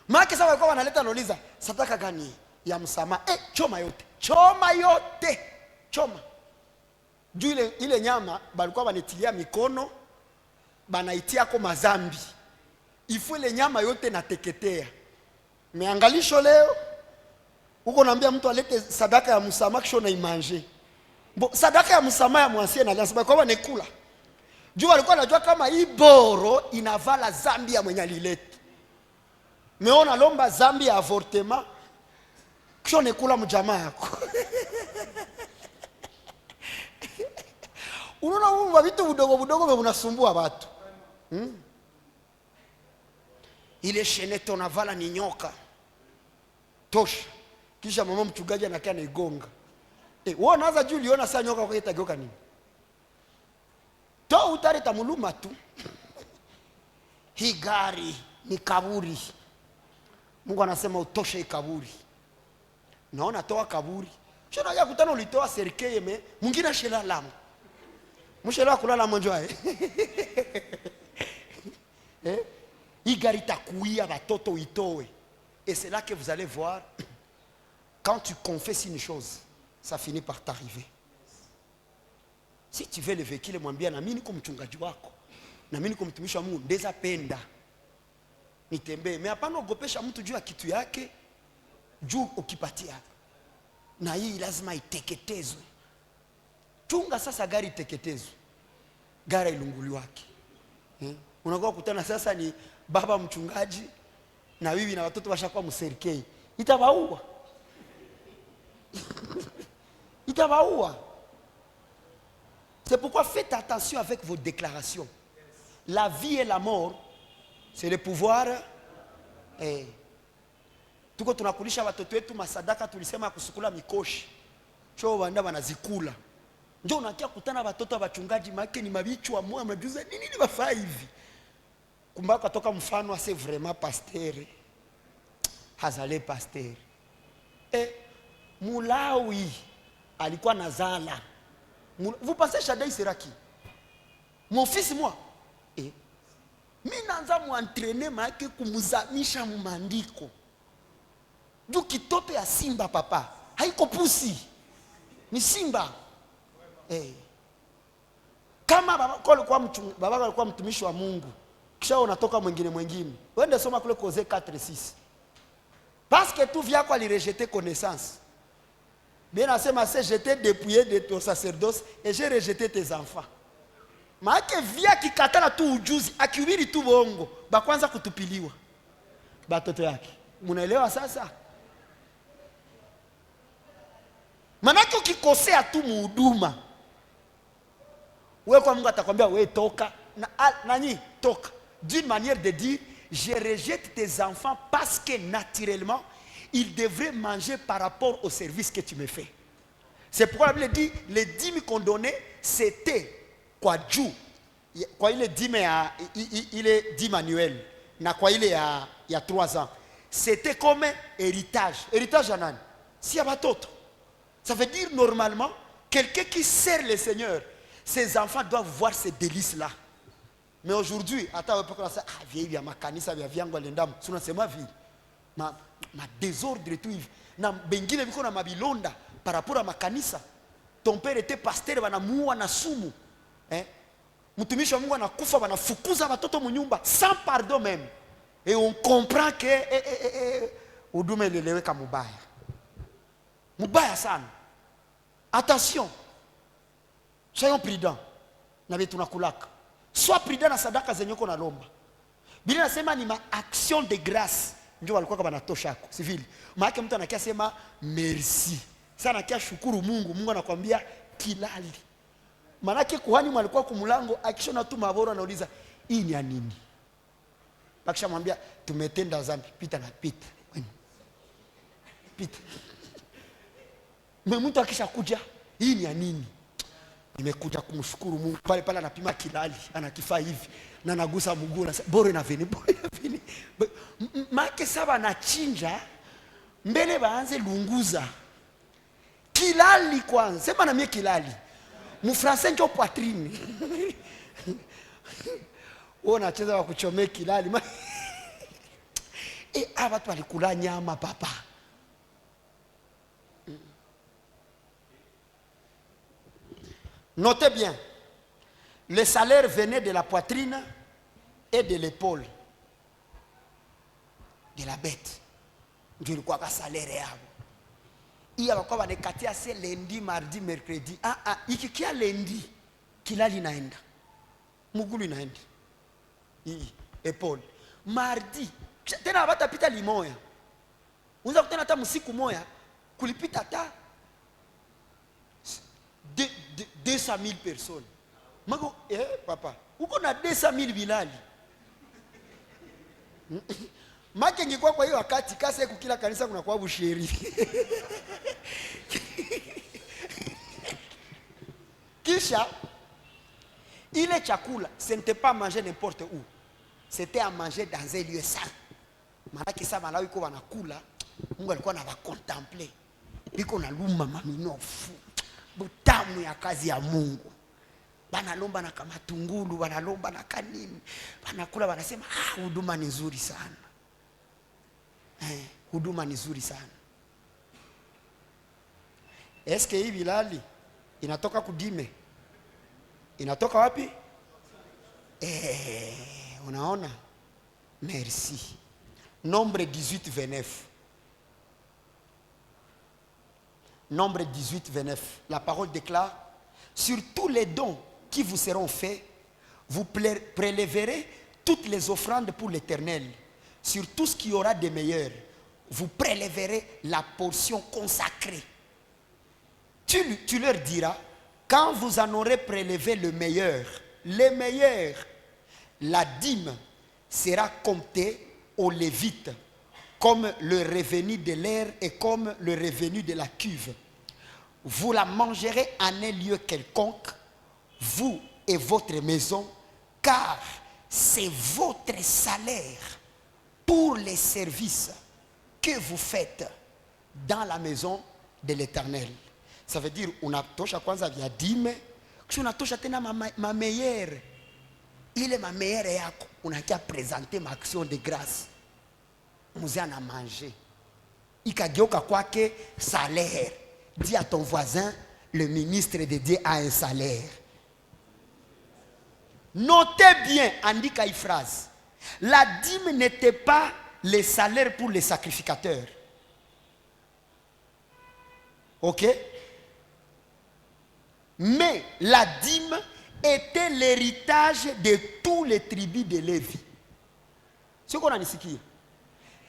Maki sawa kwa wanaleta nauliza, sadaka gani ya msamaha? Choma yote. Choma yote. Choma. Juu ile nyama balikuwa banetilia mikono, banaitia kwa mazambi. Ifu ile nyama yote nateketea. Meangalisho leo uko naambia mtu alete sadaka ya msamaha kisha unaimanje. Sadaka ya msamaha ya mwasie na lazima kwa nekula. Juu alikuwa anajua kama hii boro inavala zambi ya mwenye alileta. Meona lomba zambi ya avortement kisha nekula mjamaa yako. Unaona vitu vidogo vinasumbua watu. Ile shenete unavala ni nyoka. Tosha. Kisha mama mchungaji anakaa na igonga. Wewe unaanza juu uliona saa nyoka kwa itageuka nini? To utareta muluma tu. Hii gari ni kaburi. Mungu anasema utoshe hii kaburi. Naona toa kaburi. Kisha unaja kutana ulitoa serikeye mwingine ashela lamu. Mshela kulala mwanjwa Hii gari takuia watoto itoe. Et c'est là que vous allez voir, quand tu confesses une chose, ça finit par t'arriver. Si tu veux le véhicule, mwambia na mimi niko mchungaji wako. Na mimi niko mtumishi wa Mungu, ndeza penda. Nitembee. Mais hapana ogopesha mtu juu ya kitu yake, juu ukipatia. Na hii lazima iteketezwe. Chunga sasa gari iteketezwe. gara ilunguliwake. Unakuwa kutana sasa ni baba mchungaji na bibi na watoto washakuwa mserikei. Itawaua. Itawaua. C'est pourquoi faites attention avec vos déclarations. La vie et la mort, c'est le pouvoir. Tuko tunakulisha watoto wetu masadaka, tulisema kusukula mikoshi. Choo wanda wanazikula. Ndio unakia kutana watoto wa wachungaji make ni mabichu wa moyo mnajuza nini wafaa hivi. Kumbaka toka mfano c'est vraiment pasteur. Hazale pasteur. Mulawi alikuwa nazala. Vous pensez Shaddai sera qui? Mon fils moi. Mimi naanza muentraîner make kumuzamisha mumandiko. Juu kitoto ya simba papa. Haiko pusi. Ni simba. Kama baba alikuwa mtumishi wa Mungu, kisha unatoka mwingine. Wende soma kule Cause 4:6. Parce que tout vient quoi lui rejeter connaissance. Bien asema c'est j'étais dépouillé de ton sacerdoce et j'ai rejeté tes enfants. Maana via kikatala tu ujuzi, akihubiri tu bongo, bakwanza kutupiliwa. Batoto yake. Munaelewa sasa? Manake ukikosea tu muhuduma, wewe kwa Mungu atakwambia wewe toka nani toka. D'une manière de dire, je rejette tes enfants parce que naturellement ils devraient manger par rapport au service que tu me fais. C'est pourquoi la Bible dit les dîmes qu'on donnait c'était quoi Dieu. Quoi il est dîme il est dîme annuel. Na quoi il est il y a 3 ans. C'était comme héritage. Héritage à nani? Si y a batoto. Ça veut dire normalement quelqu'un qui sert le Seigneur, ses enfants doivent voir ces délices-là. Mais aujourd'hui, attends, vieille ya makanisa vya vyangu alendam, tunasema vi ma désordre tout na bengine biko na mabilonda par rapport à makanisa. Ton père était pasteur, banamuua na sumu. Mtumishi wa Mungu anakufa, banafukuza watoto munyumba sans pardon même. Et on comprend que huduma ileleweka mubaya. Mubaya sana. Attention. Soyons prudents. Na vitu tunakulaka. Sois prudent na sadaka zenye uko nalomba. Biblia inasema ni action de grâce ndio walikuwa kama natosha yako. Si vile. Maana mtu anakia sema merci. Sana anakia shukuru Mungu. Mungu anakuambia kilali. Maana kuhani alikuwa kumlango akishona tu maboro anauliza hii ni ya nini? Bakisha mwambia tumetenda dhambi, pita na pita. Pita. Mtu akisha kuja hii ni ya nini? Nimekuja kumshukuru Mungu. Pale pale anapima kilali, anakifaa hivi na nagusa mguu na bora na vini. Make saba anachinja mbele baanze lunguza. Kilali kwanza. Sema na mie kilali. Mu français ndio poitrine. Unacheza wa kuchomea kilali. Watu walikula nyama papa. Notez bien, le salaire venait de la poitrine et de l'épaule de la bête. Ndio ilikuwa ka salaire yao. Iya wakawa wanekatia se lundi, mardi, mercredi. Ikikia lundi, kilali inaenda. Mugulu inaenda. Hii, épaule. Mardi, tena watapita limoya. Unaweza kutana hata msiku moya kulipita hata 200,000 personnes. Mago, papa, uko na 200,000 bilali. Make ngikuwa kwa hiyo wakati kasa kukila kanisa kuna kwa busheri. Kisha ile chakula, ce n'était pas manger n'importe où. C'était à manger dans un lieu saint. Maana kisa malawi ko wanakula, Mungu alikuwa na wakontempler. Biko na luma maminofu. Butamu ya kazi ya Mungu. Banalomba na kama tungulu, banalomba na kanini. Banakula banasema, huduma ni nzuri sana. Huduma ni nzuri sana. Eske hii bilali inatoka kudime? Inatoka wapi? Unaona? Merci. Nombre 18-29. Nombre 18-29. La parole déclare, sur tous les dons qui vous seront faits, vous prélèverez toutes les offrandes pour l'Éternel. Sur tout ce qui aura de meilleur, vous prélèverez la portion consacrée. Tu leur diras, quand vous en aurez prélevé le meilleur, la dîme sera comptée aux Lévites comme le revenu de l'air et comme le revenu de la cuve. Vous la mangerez en un lieu quelconque, vous et votre maison, car c'est votre salaire pour les services que vous faites dans la maison de l'Éternel. Ça veut dire, unatosha kwanza vya dime, kisha unatosha tena ma meilleure. Ile ma meilleure yako, unakia présenter ma action de grâce. Mzee ana manger. Ikageuka kwake salaire. Dis à ton voisin, le ministre de Dieu a un salaire. Notez bien, andika hii phrase. La dîme n'était pas le salaire pour les sacrificateurs. Ok? Mais la dîme était l'héritage de tous les tribus de Lévi. C'est ce qu'on a dit.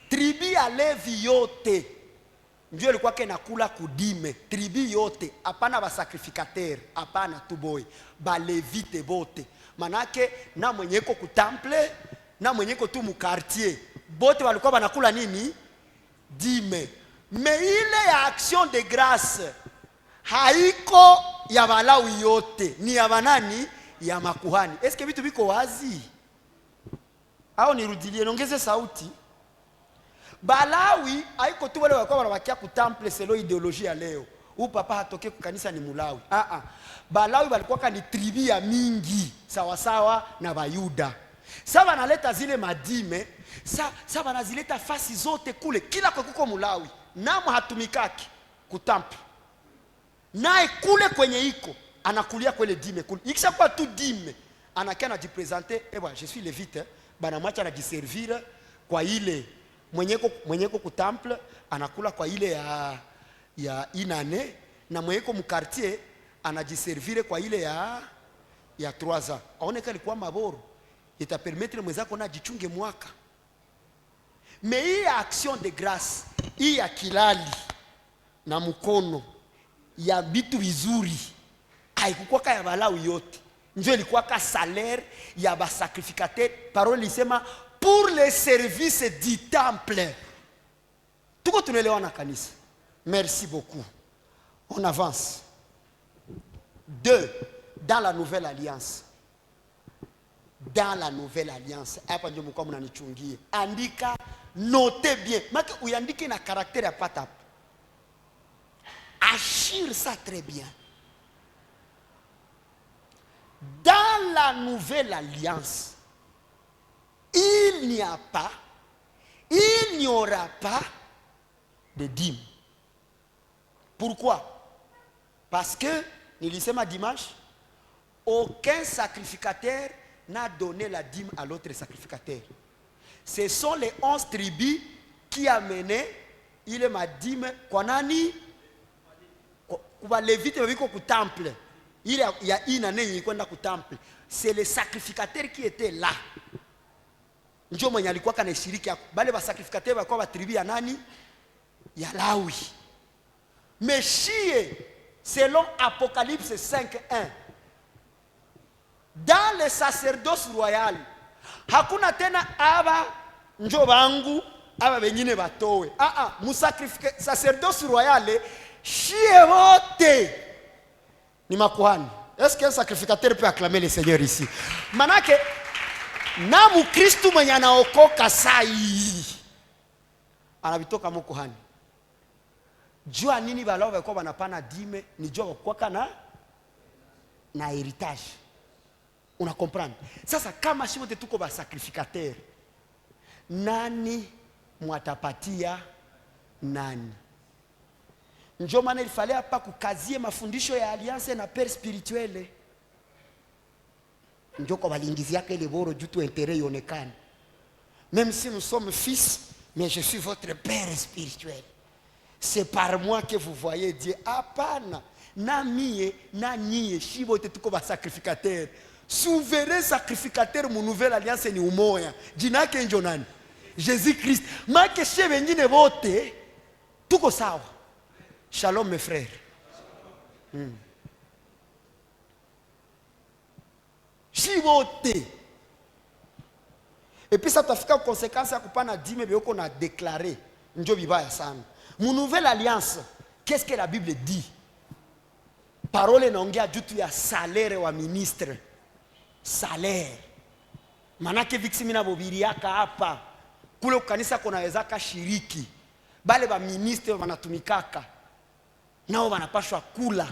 Tribu ya Levi yote ndio ilikuwa kenakula kudime. Tribu yote hapana ba sacrificateur, hapana tu boy, ba levite bote. Manake na mwenyeko ku temple, na mwenyeko tu mu quartier. Bote walikuwa banakula nini? Dime. Mais ile ya action de grâce haiko ya Walawi yote, ni ya banani? Ya makuhani. Eske vitu biko wazi? Au nirudilie, nongeze sauti. Balawi haiko tu wale walikuwa wanawakia ku temple selo ideologie ya leo. Papa hatoke ku kanisa ni Mulawi. Balawi walikuwa ni tribu ya mingi sawa sawa na Bayuda. Sasa wanaleta zile madime, sasa wanazileta fasi zote kule kila kwa kuko Mulawi. Namu hatumikaki ku temple. Nae kule kwenye iko anakulia kwele dime kule. Ikisha kwa tu dime anakia anajipresenter, je suis lévite, bana mwacha anajiservir kwa ile mwenyeko ku temple anakula kwa ile ya inane, na mwenyeko mu quartier anajiservire kwa ile ya 3 ans. Aoneka ilikuwa maboro, itapermettre mwenzako na jichunge mwaka. Mais hii action de grâce, hii ya kilali na mkono ya bitu vizuri haikuwa kaya Walawi yote, ndio ilikuwa ka salaire ya ba sacrificateur. Parole isema pour les services du temple. Tuko tunaelewana kanisa? Merci beaucoup. On avance. 2. Dans la nouvelle alliance. Dans la nouvelle alliance. Hapa ndio mko mnanichungie. Andika, notez bien. Maki uyandike na caractère ya patap. Achire ça très bien. Dans la nouvelle alliance, il n'y aura pas de dîme. Pourquoi? Parce que, nilisema dimanche, aucun sacrificateur n'a donné la dîme à l'autre sacrificateur. Ce sont les 11 tribus qui amenaient ile madime kwa nani? Kwa Lévite wiko ku temple. Il y a une année kwenda ku temple. C'est les sacrificateurs qui étaient là. Ndio mwenye alikuwa kanashiriki hapo. Bale ba sacrificateur walikuwa ba tribu ya nani? Ya Lawi. Meshie selon Apocalypse 5:1. Dans le sacerdoce royal hakuna tena aba njo bangu aba wengine batowe. Musacrifice sacerdoce royal shie wote ni makuhani. Est-ce qu'un sacrificateur peut acclamer le Seigneur ici? Manake na mukristu mwenye anaokoka sai anabitoka mukuhani. Jua nini balao walikuwa wanapana dime, ni jua kwa na heritage. Una comprendre? Sasa kama shimote tuko ba sacrificateur, nani mwatapatia nani? Ndio maana ilifale hapa kukazie mafundisho ya alliance na père spirituel. Ndio kwa balingizi yake ile boro juu tu intérêt yonekane. Même si nous sommes fils, mais je suis votre père spirituel. C'est par moi que vous voyez Dieu. Hapana. Na mie, na nyie, shibote tuko ba sacrificateur. Souverain sacrificateur mon nouvelle alliance ni umoya. Jina yake njo nani? Jésus Christ. Make she wengine wote tuko sawa. Shalom mes frères. Si wote. Et puis ça tafika conséquence ya kupana dime beko na déclaré njo bibaya sana. Mon nouvelle alliance, qu'est-ce que la Bible dit? Parole naongea jutu ya salaire wa ministre. Salaire. Manake viksimina bobiriaka hapa. Kule kanisa kunaweza kashiriki. Bale ba ministre wanatumikaka. Nao wanapashwa kula.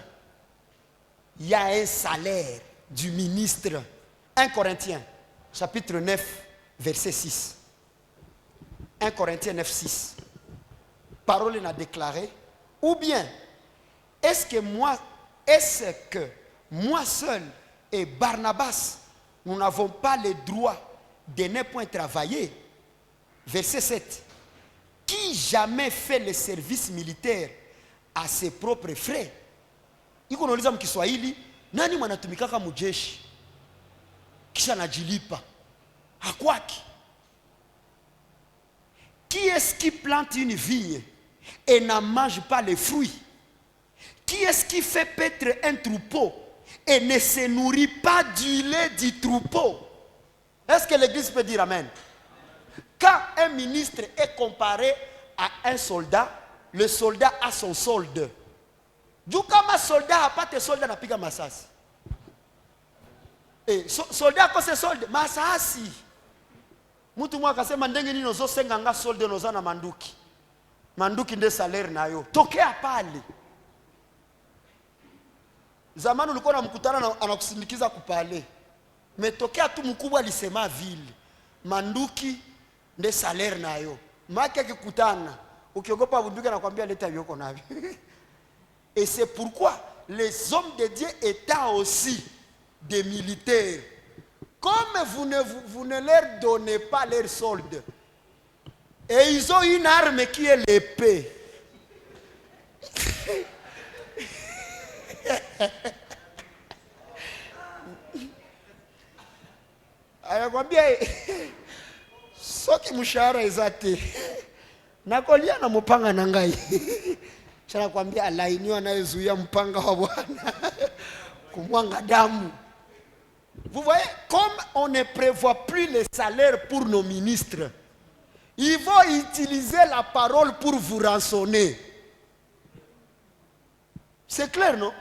Il y a un salaire du ministre. 1 Corinthiens chapitre 9 verset 6. 1 Corinthiens 9 6. Parole n'a déclaré. Ou bien est-ce que moi seul et Barnabas, nous n'avons pas le droit de ne point travailler? Verset 7. Qui jamais fait le service militaire à ses propres frais? Iko nauliza mkiswahili, nani mwanatumikaka mujeshi kisha najilipa? Hakwaki. Qui est-ce qui plante une vigne et n'en mange pas les fruits? Qui est-ce qui fait paître un troupeau et ne se nourrit pas du lait du troupeau? Est-ce que l'église peut dire amen? Quand un ministre est comparé à un soldat, le soldat a son solde. Du kama soldat a pas de soldat na piga masasi. Soldat kwa se solde masasi. Mtu mwa akasema ndenge nini nozo senga nga solde noza na manduki. Manduki nde salaire nayo. Tokea pale. Zamani ulikuwa na mkutana anakusindikiza kupale. Metokea tu mkubwa alisema vile. Manduki nde salaire nayo. Maki akikutana ukiogopa bunduki anakuambia leta yoko navyo. Et c'est pourquoi les hommes de Dieu étant aussi des militaires, comme vous ne leur donnez pas leur solde, et ils ont une arme qui est l'épée. Anakwambia soki mshahara izate nakolia na mpanga na ngai. Chana kwambia alainiwa anayezuia mpanga wa Bwana kumwanga damu. Vous voyez, comme on ne prévoit plus les salaires pour nos ministres, ils vont utiliser la parole pour vous rançonner. C'est clair, non?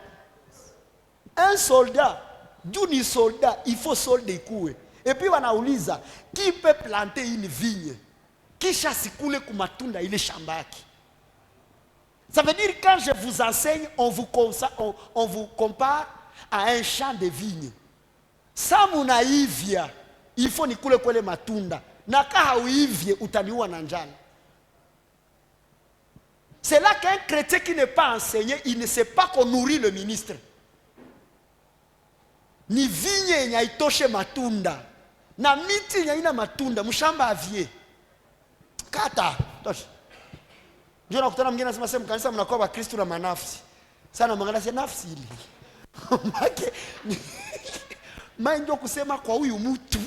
Un soldat, d'une soldat, il faut solder coué. Et puis wanauliza, qui peut planter une vigne? Kisha sikule kumatunda ile shambaki. Ça veut dire quand je vous enseigne, on vous compare à un champ de vigne. Sa munaivia, il faut nikule kwele matunda. Na kaha uivie utaniua na njala. C'est là qu'un chrétien qui n'est pas enseigné, il ne sait pas qu'on nourrit le ministre. Ni vigne nya itoshe matunda. Na miti nya ina matunda, mshamba avie. Kata, tosha. Njoo nakutana mwingine anasema sema kanisa mnakuwa wa Kristo na manafsi. Sana mwangalia si nafsi ile. Maana ndio kusema kwa huyu mtu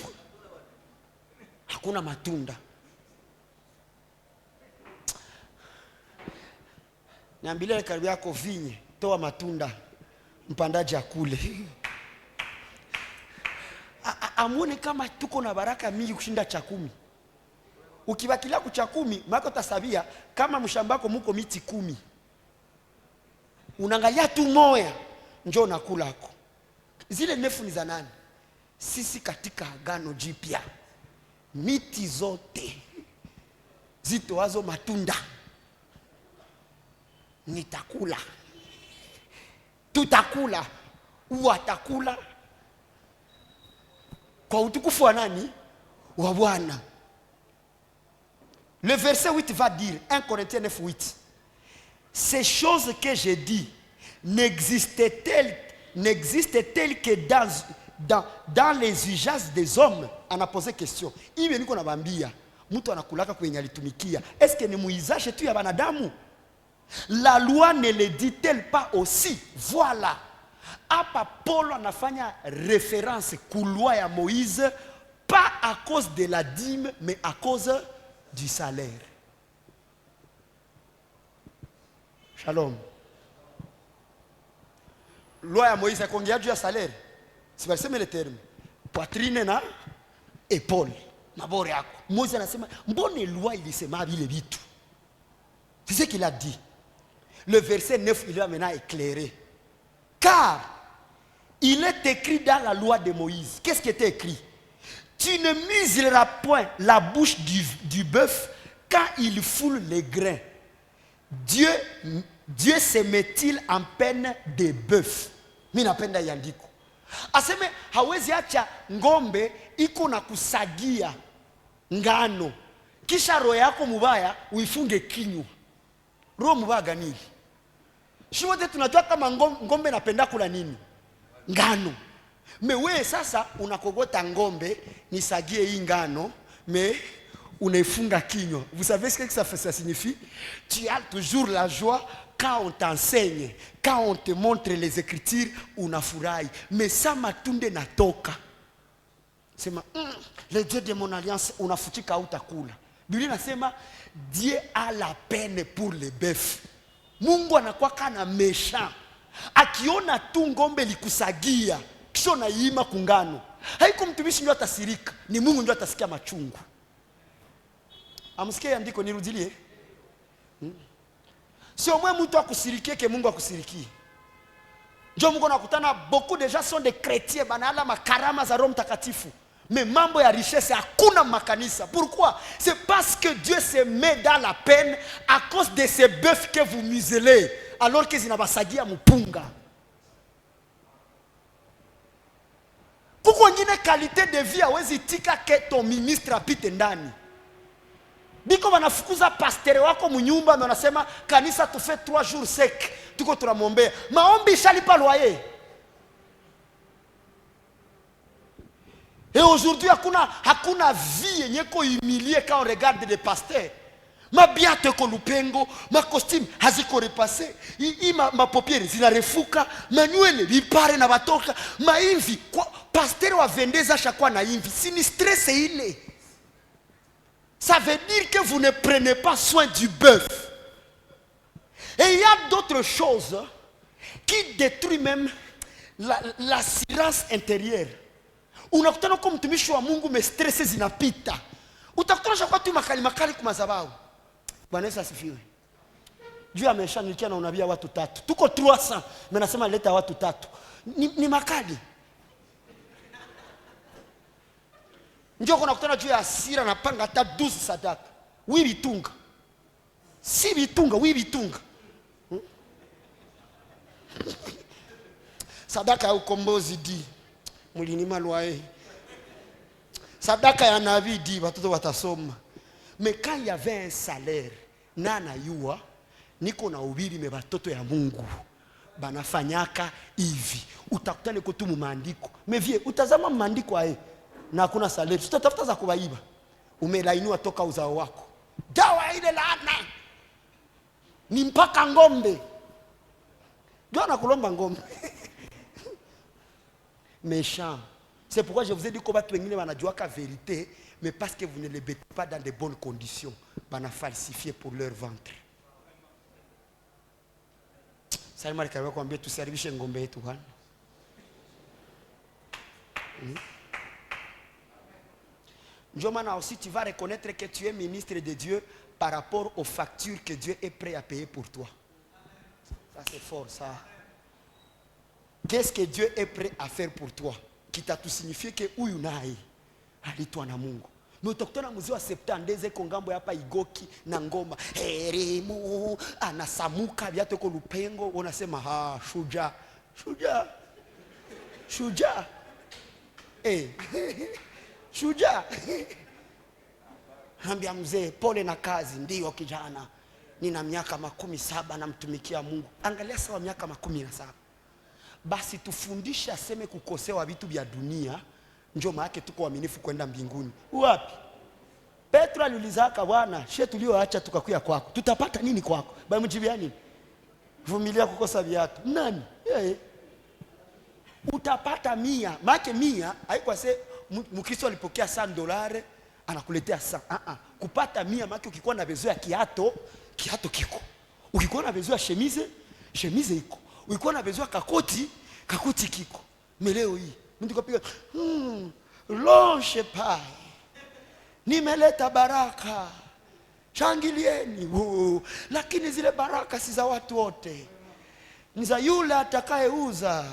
hakuna matunda. Niambilie karibu yako vinye, toa matunda. Mpandaji akule. Amuone kama tuko na baraka mingi kushinda cha 10. Ukibakilia kucha 10, mako tasabia kama mshambako muko miti 10. Unaangalia tu moya, njoo nakula hako. Zile 9 ni za nani? Sisi katika agano jipya. Miti zote zitoazo matunda nitakula. Tutakula. Watakula. Kwa utukufu wa nani? Wa Bwana. Le verset 8 va dire, 1 Corinthiens 9, 8. Ces choses que j'ai dit n'existent-elles que dans les usages des hommes? On a posé question. Iwe niko nabambia, mtu anakulaka kwenye alitumikia. Est-ce que ni muizaje tu ya banadamu? La loi ne le dit-elle pas aussi? Voilà. Hapa Paul anafanya référence ku loi ya Moïse, pas à cause de la dîme, mais à cause du salaire. Shalom. Loi ya Moïse akongea juu ya salaire. Si baseme le terme. Poitrine na épaule. Mabore yako. Moïse anasema, mbone loi ilisema vile vitu. C'est ce qu'il a dit. Le verset 9, il va maintenant éclairer. Car il est écrit dans la loi de Moïse. Qu'est-ce qui était écrit? Tu ne muselleras point la bouche du bœuf quand il foule les grains. Dieu se met-il en peine de bœuf? Mimi napenda yandiko. Aseme hawezi acha ngombe iko na kusagia ngano. Kisha roho yako mubaya uifunge kinywa. Roho mubaya gani? Shote tunajua kama ngombe napenda kula nini? Ngano. Mewe sasa unakogota ngombe nisagie hii ngano, mais unaifunga kinywa. Vous savez ce que ça signifie? Tu as toujours la joie quand on t'enseigne, quand on te montre les écritures, unafurahi. Mais ça matunde natoka. Sema, le Dieu de mon alliance, unafutika utakula. Biblia inasema Dieu a la peine pour les bœufs. Mungu anakuwa kana méchant. Akiona tu ngombe likusagia, kisha naima kungano. Haiko mtumishi ndio atasirika, ni Mungu ndio atasikia machungu. Amsikie andiko nirudilie. Sio mwe mtu akusirikie ke Mungu akusirikie. Ndio Mungu anakutana, beaucoup de gens sont des chrétiens banala makarama za Roho Mtakatifu. Mais mambo ya richesse hakuna makanisa. Pourquoi? C'est parce que Dieu se met dans la peine à cause de ces bœufs que vous muselez alors que zinabasagia mupunga. Kuko ngine qualité de vie hawezi tika ke ton ministre apite ndani. Biko wanafukuza pastere wako munyumba na wanasema kanisa tufe 3 jours sec. Tuko tunamwombea. Maombi ishalipa loyer. Et aujourd'hui, hakuna vie yenye ko humilier quand on regarde des pasteurs. Ma biate ko lupengo, ma costume haziko repassé, ma paupières zinarefuka, ma nywele vipare na batoka, ma imvi pasteur wa vendeza chaque na imvi, si stress ile. Ça veut dire que vous ne prenez pas soin du bœuf. Et il y a d'autres choses qui détruisent même l'assurance intérieure. Unakutana kwa mtumishi wa Mungu me stress zinapita. Utakutana kwa tu makali kumazabao. Bwana Yesu asifiwe. Juu ameshanilikia na unabia watu 3. Tuko 300, mimi nasema leta watu 3. Ni makali. Njoo kuna kutana juu ya hasira na panga hata 12 sadaka. Wi bitunga. Si bitunga, wi bitunga. Sadaka ya ukombozi di. Mulinima loyer. Sadaka ya nabii di watoto watasoma. Mais quand il y avait un salaire, nana yua niko na ubiri me watoto ya Mungu banafanyaka hivi. Utakutane ko tu mu maandiko. Mais vie utazama maandiko aye na hakuna salaire. Tutatafuta za kubaiba. Umelainiwa toka uzao wako. Dawa ile laana ni mpaka ngombe. Ndio anakulomba ngombe. Méchant. C'est pourquoi je vous ai dit que watu wengine wanajuaka vérité, mais parce que vous ne les mettez pas dans de bonnes conditions, bana falsifier pour leur ventre. Ça il m'a dit combien tu servis ngombe yetu bwana. Ndio maana aussi tu vas reconnaître que tu es ministre de Dieu par rapport aux factures que Dieu est prêt à payer pour toi. Ça c'est fort ça. Qu'est-ce que Dieu est prêt à faire pour toi? Qui t'a tout signifié que huyu naye alitwa na Mungu. Mais utakutana mzee wa septandeze kongambo hapa Igoki na ngoma. Heremu anasamuka viatu kwa lupengo unasema shuja. Shuja. Shuja. Shuja. Ambia mzee pole na kazi ndio kijana. Nina miaka 17 namtumikia Mungu. Angalia sawa miaka 17. Basi tufundishe aseme kukosewa vitu vya dunia njoo maana tuko waaminifu kwenda mbinguni. Wapi? Petro aliulizaka Bwana, shetu tulioacha tukakuya kwako. Tutapata nini kwako? Bamjibia nini? Vumilia kukosa viatu. Nani? utapata 100. Maana 100 haiko se Mkristo alipokea $100 anakuletea 100. Kupata 100 maana ukikuwa na bezo ya kiato kiko. Ukikuwa na bezo ya chemise iko. Ukikuwa na bezo ya kakoti kiko. Meleo hii mtu kapiga lonche pai. Nimeleta baraka. Shangilieni. Lakini zile baraka si za watu wote. Ni za yule atakayeuza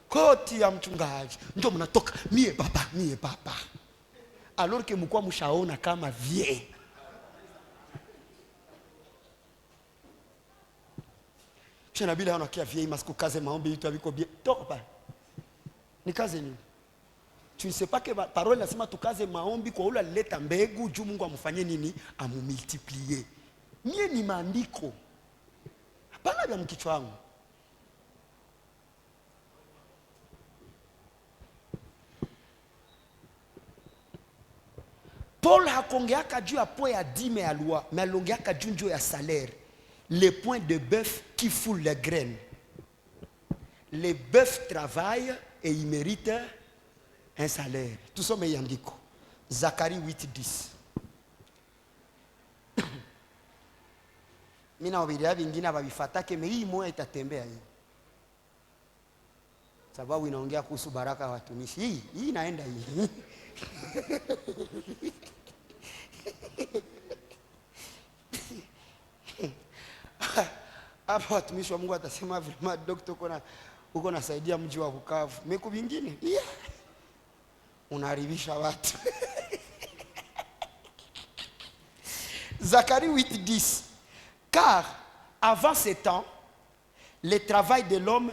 koti ya mchungaji. Ndio mnatoka mie baba. Alors que mkwa mshaona kama vie. Kisha bila anakia vie masiku kaze maombi vitu haviko bien. Toka pale. Ni kazi nini? Tu ne sais pas que parole nasema tukaze maombi kwa ule alileta mbegu juu Mungu amfanyie nini? Amumultiplier. Mie ni maandiko. Hapana vya mkichwa wangu. Paul hakongeaka juu ya point ya dîme ya loi, mais alongeaka juu ya salaire. Les points de bœuf qui foulent les graines. Les bœufs travaillent et ils méritent un salaire. Tout ça me yandiko. Zacharie 8:10. Mina wabiria vingine wabifatake me hii moja itatembea hii. Sababu inaongea kuhusu baraka watumishi. Hii inaenda hii. Hapa watumishi wa Mungu atasema vile doctor uko nasaidia mji wa Bukavu. Meku vingine. Yeah. Unaharibisha watu. Zacharie 8:10. Car avant ces temps, le travail de l'homme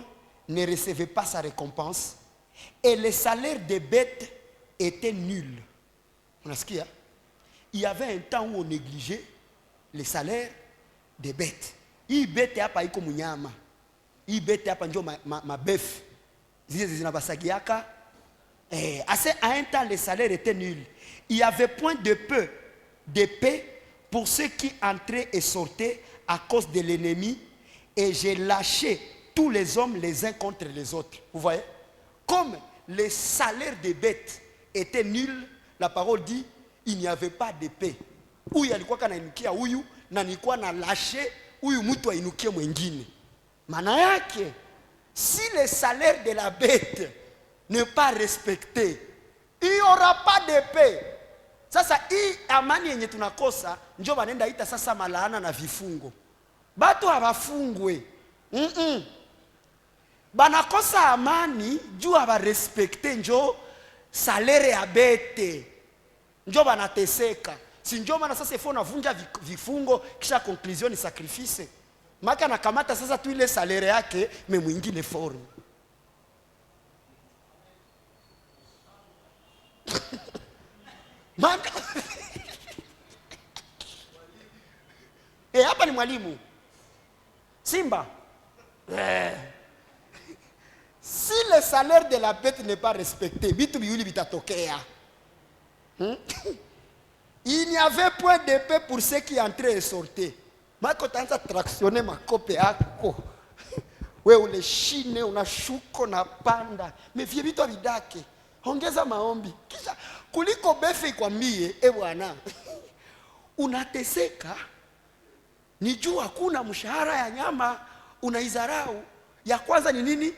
ne recevait pas sa récompense et le salaire des bêtes était nul. Unasikia? Il y avait un temps où on négligeait le salaire des bêtes. Hii bete hapa iko munyama. Hii bete hapa ndio mabef. Zizi zinabasagiaka. À un temps, le salaire était nul. Il n'y avait point de paix pour ceux qui entraient et sortaient à cause de l'ennemi. Et j'ai lâché tous les hommes les uns contre les autres. Vous voyez? Comme le salaire des bêtes était nul, la parole dit, il n'y avait pas de paix. Huyu alikuwa kanainukia huyu na nilikuwa na lâché huyu mtu ainukie mwingine. Maana yake, si le salaire de la bête n'est pas respecté, il n'y aura pas de paix. Sasa hii amani yenye tunakosa njoo banenda ita sasa malaana na vifungo. Batu hawafungwe. Banakosa amani juu hawarespekte njoo salaire ya bete. Njoo banateseka. Si njoo maana sasa ifo navunja vifungo kisha conclusion ni sacrifice. Maka nakamata sasa tu ile salaire yake me mwingine forme. Maka hapa ni mwalimu. Simba. Si le salaire de la bête n'est pas respecté, bitu biuli bitatokea. Il n'y avait point de paix pour ceux qui entraient et sortaient. Mako tanza tractionner makope yako. We ule shine unashuko na panda. Mefie vitu vidake. Ongeza maombi. Kisha kuliko befe ikwambie, bwana. Unateseka. Nijua hakuna mshahara ya nyama unaizarau. Ya kwanza ni nini?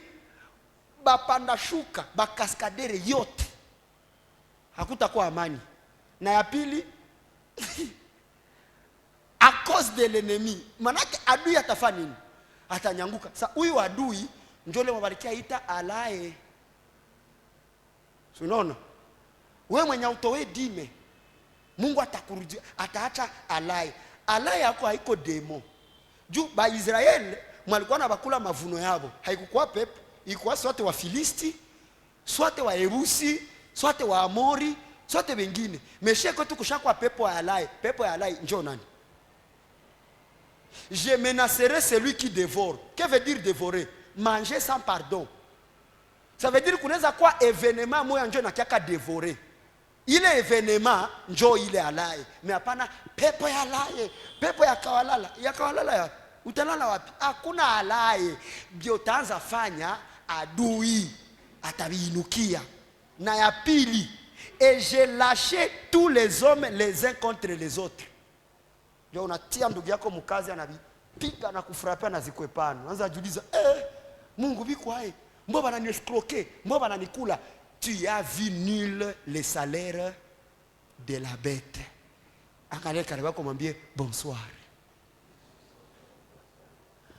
Bapanda shuka, bakaskadere yote. Hakutakuwa amani. Na ya pili à cause de l'ennemi. Manake adui atafanya nini? Atanyanguka. Sasa huyu adui njoo leo mabarikia ita alae. Unaona? Wewe mwenye utoe dime, Mungu atakurudia, ataacha alae. Alae yako haiko demo. Juu ba Israeli walikuwa na bakula mavuno yao. Haikukuwa pepo, ilikuwa sote wa Filisti, sote wa Yebusi, sote wa Amori, sote wengine. Mesheko tu kushakwa pepo ya alae. Pepo ya alae njoo nani? Je menacerai celui qui dévore. Que veut dire dévorer? Manger sans pardon. Ça veut dire kunaweza kwa événement moya njoo nakiaka dévorer. Ile événement njoo ile alaye. Mais hapana pepo ya alaye, pepo ya kawalala. Ya kawalala ya utalala wapi? Hakuna alaye. Ndio utaanza fanya adui. atabiinukia. Na ya pili, et j'ai lâché tous les hommes les uns contre les autres. Ndio unatia ndugu yako mkazi anabipiga na kufurapia na zikwepana. Unaanza kujiuliza, Mungu biko hai. Mbona bananiescroquer? Mbona bananikula? Tu as vu nul le salaire de la bête. Angalia karibu yako mwambie bonsoir.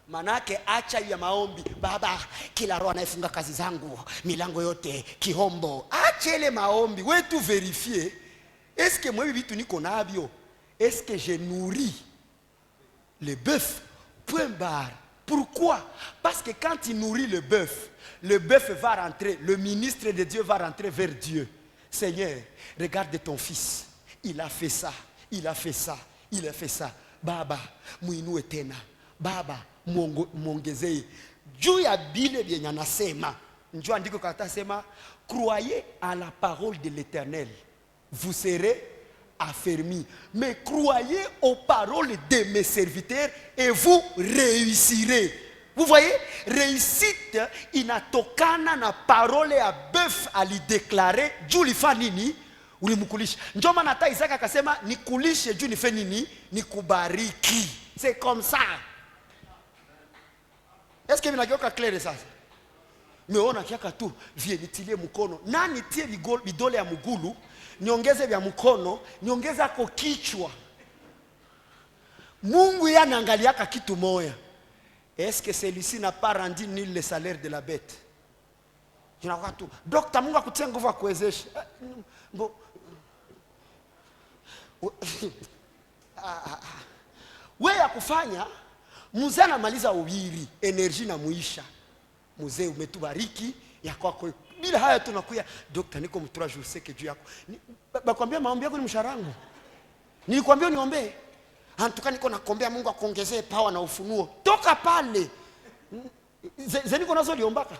Manake acha ya maombi, baba kila roho anayefunga kazi zangu milango yote kihombo. Acha ile maombi, wewe tu vérifier est-ce que moi vitu niko navyo, est-ce que je nourris le bœuf, point barre. Pourquoi? Parce que quand il nourrit le bœuf va rentrer, le ministre de Dieu va rentrer vers Dieu. Seigneur, regarde ton fils, il a fait ça, il a fait ça, il a fait ça. Baba muinue tena, baba mwongezee juu ya bile vyenye anasema. Njoo andiko kata sema, croyez à la parole de l'Éternel, vous serez affermis. Mais croyez aux paroles de mes serviteurs et vous réussirez. Vous voyez, réussite inatokana na parole ya bœuf alidéclarer juu lifa nini ulimkulisha. Njoo maana hata Isaka akasema nikulishe juu nife nini nikubariki. C'est comme ça. Est-ce que vinageuka clair sasa? Meona kiaka tu vie nitilie mkono. Na nitie vidole ya mgulu, niongeze vya mkono, niongeze ako kichwa. Mungu yeye anaangaliaka kitu moya. Est-ce que celui-ci n'a pas rendu nul le salaire de la bête? Tunakuwa tu, Dr. Mungu akutie nguvu akuwezeshe. Wewe ya kufanya mzee anamaliza uwiri, energy na muisha. Mzee umetubariki ya kwako. Bila haya tunakuya, Dr. niko mtura juseke juu yako. Bakwambia maombi yako ni msharangu. Nilikwambia niombe. Antuka niko nakombea Mungu akuongezee power na ufunuo. Toka pale. Zeniko nazo liombaka.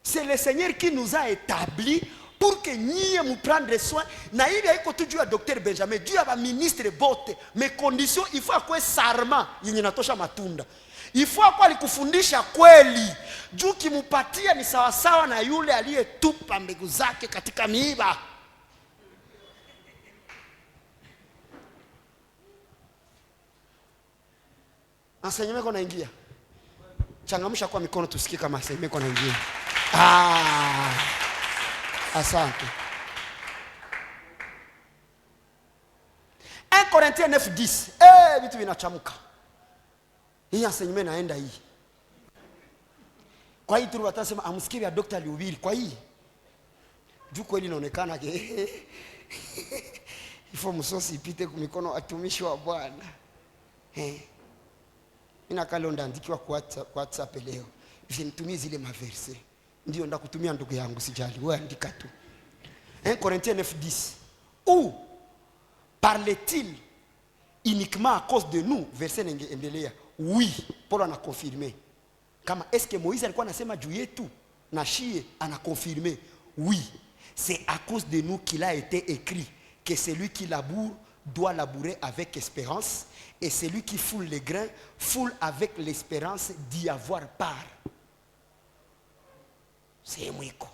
C'est le Seigneur qui nous a établis pour que nous nous prendre soin. Na ile haiko tu juu ya Dr. Benjamin, juu ya ba ministre bote. Mais condition il faut akwe sarma yenye natosha matunda. Il faut akwa alikufundisha kweli. Juu kimupatia ni sawa sawa na yule aliyetupa mbegu zake katika miiba. Enseignement qu'on a ingia. Changamsha kwa mikono tusikie kama enseignement qu'on a ingia. Asante. 1 Corinthiens 9:10. Vitu vinachamuka. Hii enseignement naenda hii. Kwa hii tu watasema amsikie ya Dr. alihubiri. Kwa hii juu kweli inaonekana ifo msosi ipite kwa mikono watumishi wa Bwana. Ina kale ndaandikiwa kwa WhatsApp leo. Nitumie zile maverse. Ndio ndakutumia ndugu yangu sijali. Wewe andika tu. 1 Corinthiens 9:10. Où parle-t-il uniquement à cause de nous? Verset endelea. Oui, Paul a confirmé. Kama est-ce que Moïse alikuwa anasema juu yetu? Na shie ana confirmé. Oui, c'est à cause de nous qu'il a été écrit que celui qui laboure doit labourer avec espérance, et celui qui foule les grains foule avec l'espérance d'y avoir part. C'est mwiko.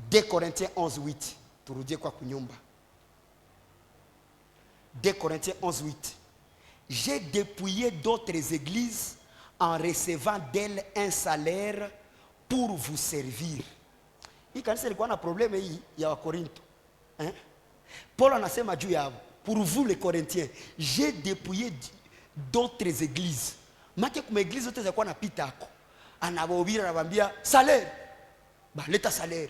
2 Corinthiens 11:8. Turudie kwa kunyumba. 2 Corinthiens 11:8. J'ai dépouillé d'autres églises en recevant d'elles un salaire pour vous servir. Hii kanisa ilikuwa na problème hii ya Wakorinto. Paul anasema juu yao, pour vous les Corinthiens, j'ai dépouillé d'autres églises. Make kuma église zote za kwa na pita ako. Anabobira anabambia salaire. Ba leta salaire.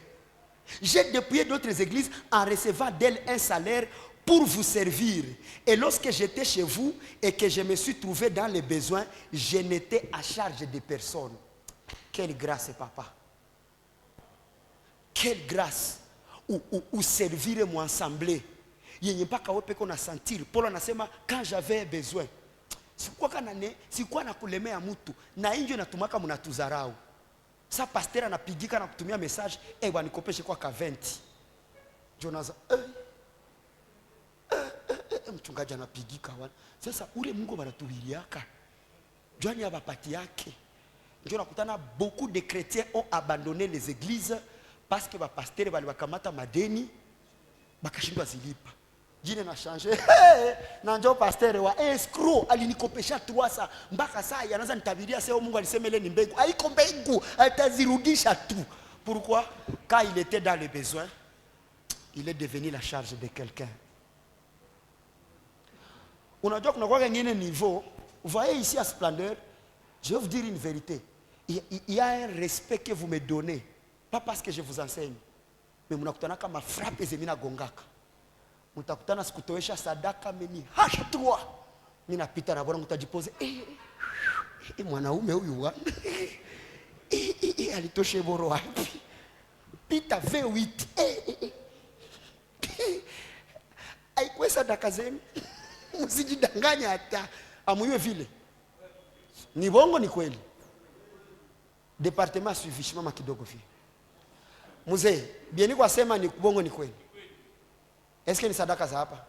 J'ai dépouillé d'autres églises en recevant d'elles un salaire pour vous servir. Et lorsque j'étais chez vous et que je me suis trouvé dans les besoins, je n'étais à charge de personne. Quelle grâce, papa. Quelle grâce. Ou servir moi ensemble. Yenye mpaka wewe peko na sentir. Paul anasema quand j'avais besoin. Sikuwa na kulemea mtu. Na injo natumaka mnatuzarau. Sa pasteur anapigika na kutumia message, bwana nikopeshe kwa ka 20. Jonas mchungaji anapigika wana. Sasa ule Mungu anatuhiliaka. Jwani abapati yake. Beaucoup de chrétiens ont abandonné les églises parce que les pasteurs bali bakamata madeni bakashindwa zilipa. Jina na changé. Na ndio pasteur wa escrow alinikopesha 300 mpaka saa anaanza nitabiria sasa Mungu alisema ile ni mbegu. Haiko mbegu, atazirudisha tu. Pourquoi? Quand il était dans les besoins, il est devenu la charge de quelqu'un. Unajua kuna kwa ngine niveau, vous voyez ici à Splendeur, je vais vous dire une vérité. Il y a un respect que vous me donnez, pas parce que je vous enseigne, mais mnakutana kama frappe zemina gongaka. Mtakutana sikutoesha sadaka meni hashtwa. Mimi napita na bwana mtajipose mwanaume huyu wa alitoshe boro wapi? Pita V8 aikwe sadaka zenu. Msijidanganya hata amuiwe vile. Ni bongo ni kweli. Departement suivi shimama kidogo vile. Mzee, bieni kwa sema ni bongo ni kweli. Eske ni sadaka za hapa?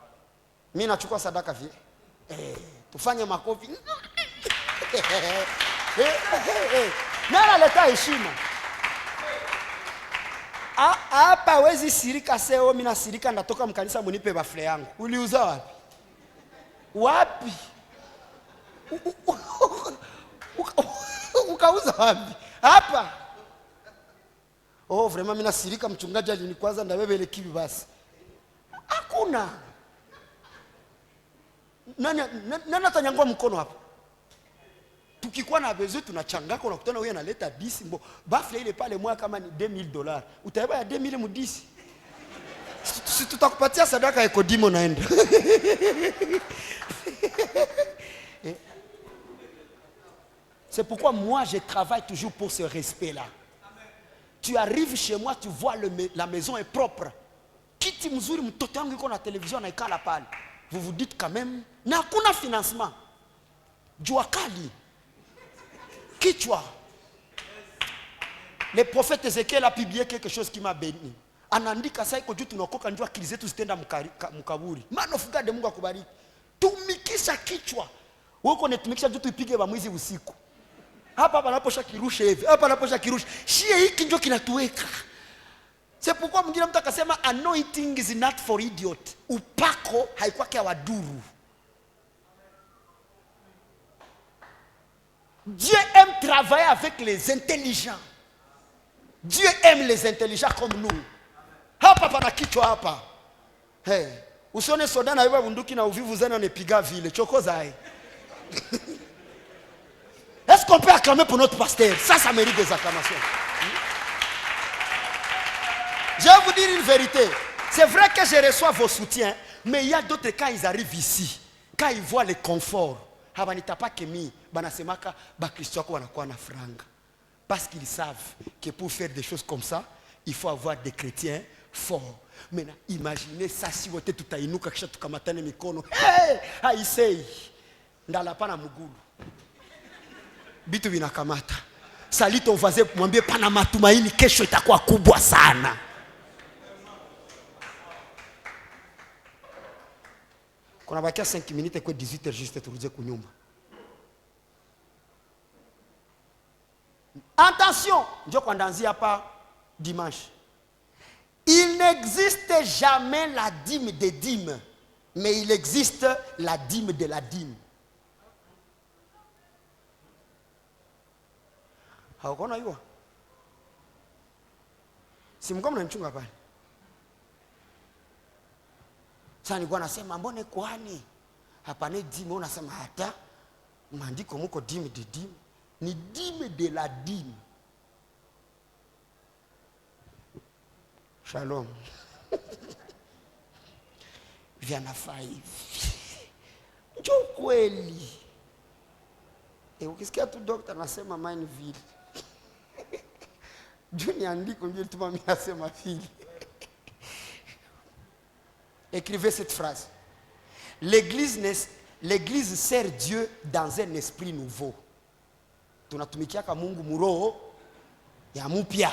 Mimi nachukua sadaka vile. Tufanye makofi. Nana leta heshima. Hapa wezi sirika seo mimi nasirika ndatoka mkanisa munipe bafle yangu. Uliuza wapi? Wapi? Ukauza wapi? Hapa. Oh, vraiment mimi nasirika mchungaji alinikwaza ndabebe ile kibi basi. Hakuna. Nani atanyangua mkono hapa? Tukikuwa na besoin tunachangaka unakutana huyu analeta 10 mbo. Bafle ile pale mwa kama ni $2000. Utaiba ya 2000 mu 10. Si tutakupatia sadaka iko dimo naenda. C'est pourquoi moi je travaille toujours pour ce respect-là. Tu arrives chez moi, tu vois la maison est propre. Kiti mzuri mtoto wangu yuko na television na ikala pale. Vous vous dites quand même na hakuna financement. Jua kali. Kichwa. Le prophète Ézéchiel a publié quelque chose qui m'a béni. Anaandika sasa iko juu tunakoka njoo akili zetu zitenda mkaburi. Man of God Mungu akubariki. Tumikisha kichwa. Wewe uko netumikisha juu tuipige bamwizi usiku. Hapa panaposha kirusha hivi. Hapa panaposha kirusha. Shie hiki njoo kinatuweka. C'est pourquoi mwingine mtu akasema anointing is not for idiot. Upako haikwake waduru. Dieu aime travailler avec les intelligents. Dieu aime les intelligents comme nous. Hapa pana kichwa hapa. Hey, usione soda na wewe bunduki na uvivu zana nepiga vile. Chokoza hai. Est-ce qu'on peut acclamer pour notre pasteur? Ça mérite des acclamations. Je vais vous dire une vérité. C'est vrai que je reçois vos soutiens, mais il y a d'autres quand ils arrivent ici, quand ils voient le confort, parce qu'ils savent que pour faire des choses comme ça, il faut avoir des chrétiens forts. Maintenant, imaginez ça si vous êtes tout à inuka kisha tukamatane mikono. Hey, haisei. Ndala pana mugulu. Bitu vinakamata. Sali ton voisin mwambie pana matumaini kesho itakuwa kubwa sana. Kuna bakia 5 minutes kwa 18h juste turuje kunyumba. Attention, ndio kwa ndanzi hapa dimanche. Il n'existe jamais la dîme des dîmes, mais il existe la dîme de la dîme. Haukona hiyo? Si mko mnanichunga pale. Sasa nilikuwa nasema mbone kuhani hapana dîme, unasema hata maandiko mko dîme de dîme, ni dîme de la dîme. Shalom. Vyanafaa hivi. Njoo kweli. Ukisikia tu doctor anasema mine vile. Njoo niandike ndio tuma mimi nasema vile. Écrivez cette phrase. L'église sert Dieu dans un esprit nouveau. Tunatumikiaka Mungu muroho ya mupya.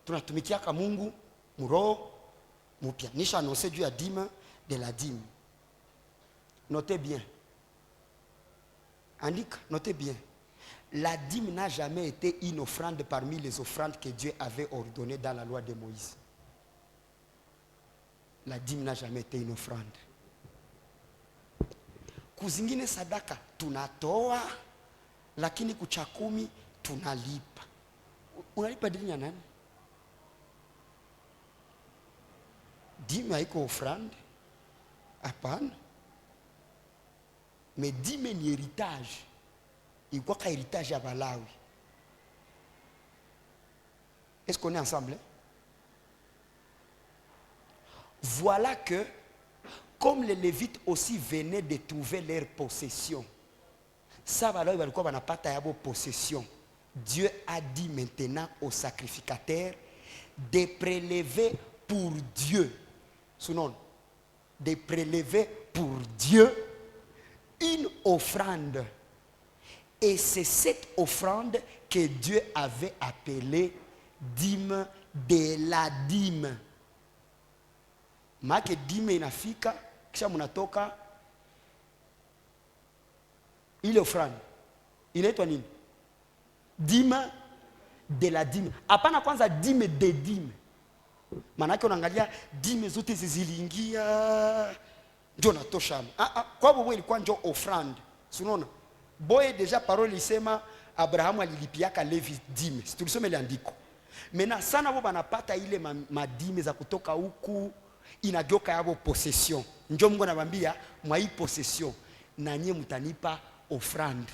Tunatumikiaka Mungu muroho mupya. Nisha annoncer Dieu à dîme de la dîme. Notez bien. Andika, notez bien. La dîme n'a jamais été une offrande parmi les offrandes que Dieu avait ordonnées dans la loi de Moïse. La dîme n'a jamais été une offrande. Kuzingine sadaka tunatoa, lakini kuchakumi tunalipa. Unalipa dini ya nani? Dîme haiko offrande. Hapana. Mais dîme ni héritage. Il y a un héritage à Balawi. Est-ce qu'on est ensemble? Hein? Voilà que, comme les Lévites aussi venaient de trouver leur possession, ça va là, il va pas ta possession. Dieu a dit maintenant aux sacrificateurs de prélever pour Dieu. Sinon, de prélever pour Dieu une offrande. Et c'est cette offrande que Dieu avait appelée dîme de la dîme. Maana dîme inafika kisha mnatoka ile offrande. Inaitwa nini? Dîme de la dîme. Hapana kwanza dîme de dîme. Maana yake unaangalia dîme zote ziliingia ndio natosha. Kwa sababu ilikuwa ndio offrande. Unaona? Boye déjà parole isema Abrahamu alilipiaka Levi dime. Si tulisome ile andiko. Mena sana wao banapata ile madime za kutoka huku inageuka yabo possession. Njoo Mungu anamwambia mwa hii possession na nyie mtanipa offrande.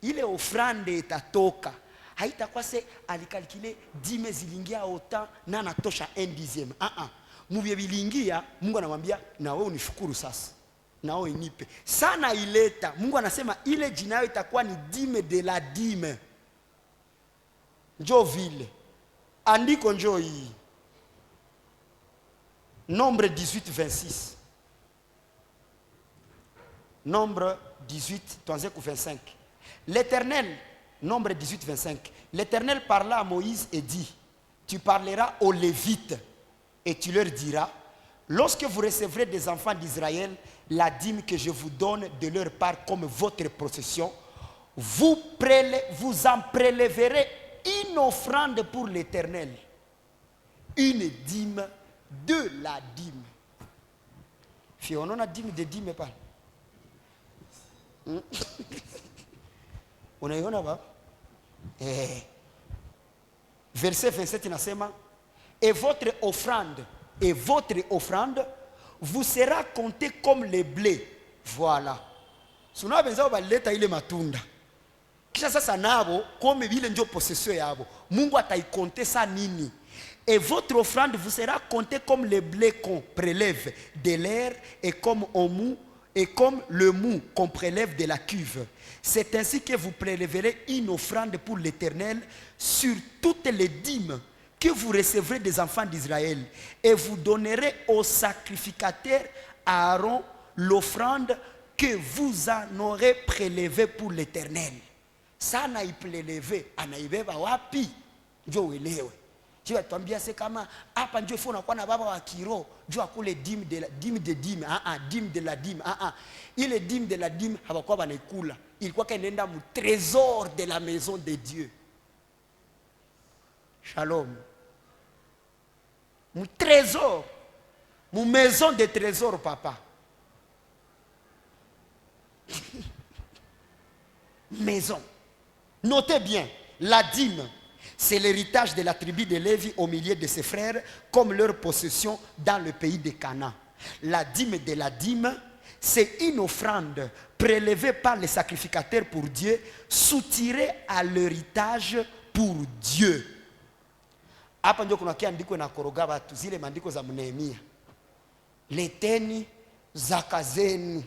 Ile offrande itatoka. Haitakuwa se alikalkile dime zilingia autant na natosha 1/10. Mubye bilingia Mungu anamwambia na wewe unishukuru sasa. Nao inipe sana ileta. Mungu anasema ile jina yao itakuwa ni dîme de la dîme. Njoo vile andiko njoo hii Nombre 18:26. Nombre 18 25. L'Éternel, Nombre 18:25. L'Éternel parla à Moïse et dit: tu parleras aux Lévites et tu leur diras: lorsque vous recevrez des enfants d'Israël la dîme que je vous donne de leur part comme votre possession, vous en prélèverez une offrande pour l'Éternel, une dîme de la dîme. Si on a dîme de dîme, pas. On a eu un verset 27 inasema: et votre offrande vous sera comptée comme le blé. Voilà. Suna benza baleta ile matunda. Kisha sasa nabo comme vile ndio possession yabo. Mungu ataikonte sa nini? Et votre offrande vous sera comptée comme le blé qu'on prélève de l'air et comme le mou qu'on prélève de la cuve. C'est ainsi que vous prélèverez une offrande pour l'Éternel sur toutes les dîmes que vous recevrez des enfants d'Israël, et vous donnerez au sacrificateur Aaron l'offrande que vous en aurez prélevée pour l'Éternel. Ça n'a pas prélevé, anaibeba wapi? Ndio uelewe. Jua tuambia se kama hapa ndio ifuna kwa na baba wa kiro, jua kule dîme de dîme, dîme de la dîme, ile dîme de la dîme habakuwa banaikula. Ilikuwa kaenda mu trésor de la maison de Dieu. Shalom. Mon trésor, mon maison de trésor, papa. Maison. Notez bien, la dîme, c'est l'héritage de la tribu de Lévi au milieu de ses frères, comme leur possession dans le pays de Canaan. La dîme de la dîme, c'est une offrande prélevée par les sacrificateurs pour Dieu, soutirée à l'héritage pour Dieu. Hapa ndio kuna kiandiko na koroga watu zile maandiko za Nehemia. Leteni zaka zenu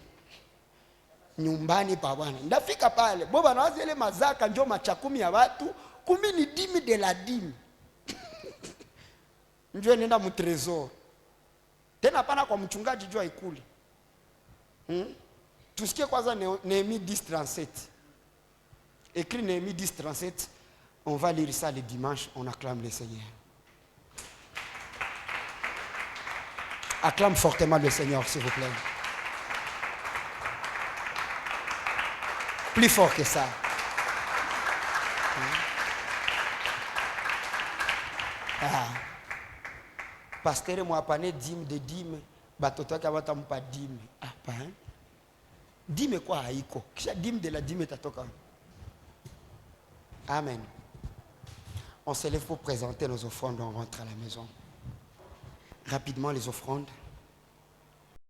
nyumbani pa Bwana. Ndafika pale, boba nawazi ile mazaka ndio machakumi ya watu, kumi ni dîme de la dîme. Njoo nenda mu trésor. Tena pana kwa mchungaji jua ikuli. Tusikie kwanza Nehemia 10:37. Écrit Nehemia 10:37. On va lire ça le dimanche, on acclame le Seigneur. Acclame fortement le Seigneur, s'il vous plaît. Plus fort que ça. Ah. Pasteur moi pas né dîme de dîme, batoto ka bata mpa dîme. Ah pas. Hein? Dîme quoi haiko? Kisha dîme de la dîme tatoka. Amen. On se lève pour présenter nos offrandes, on rentre à la maison. Rapidement les offrandes.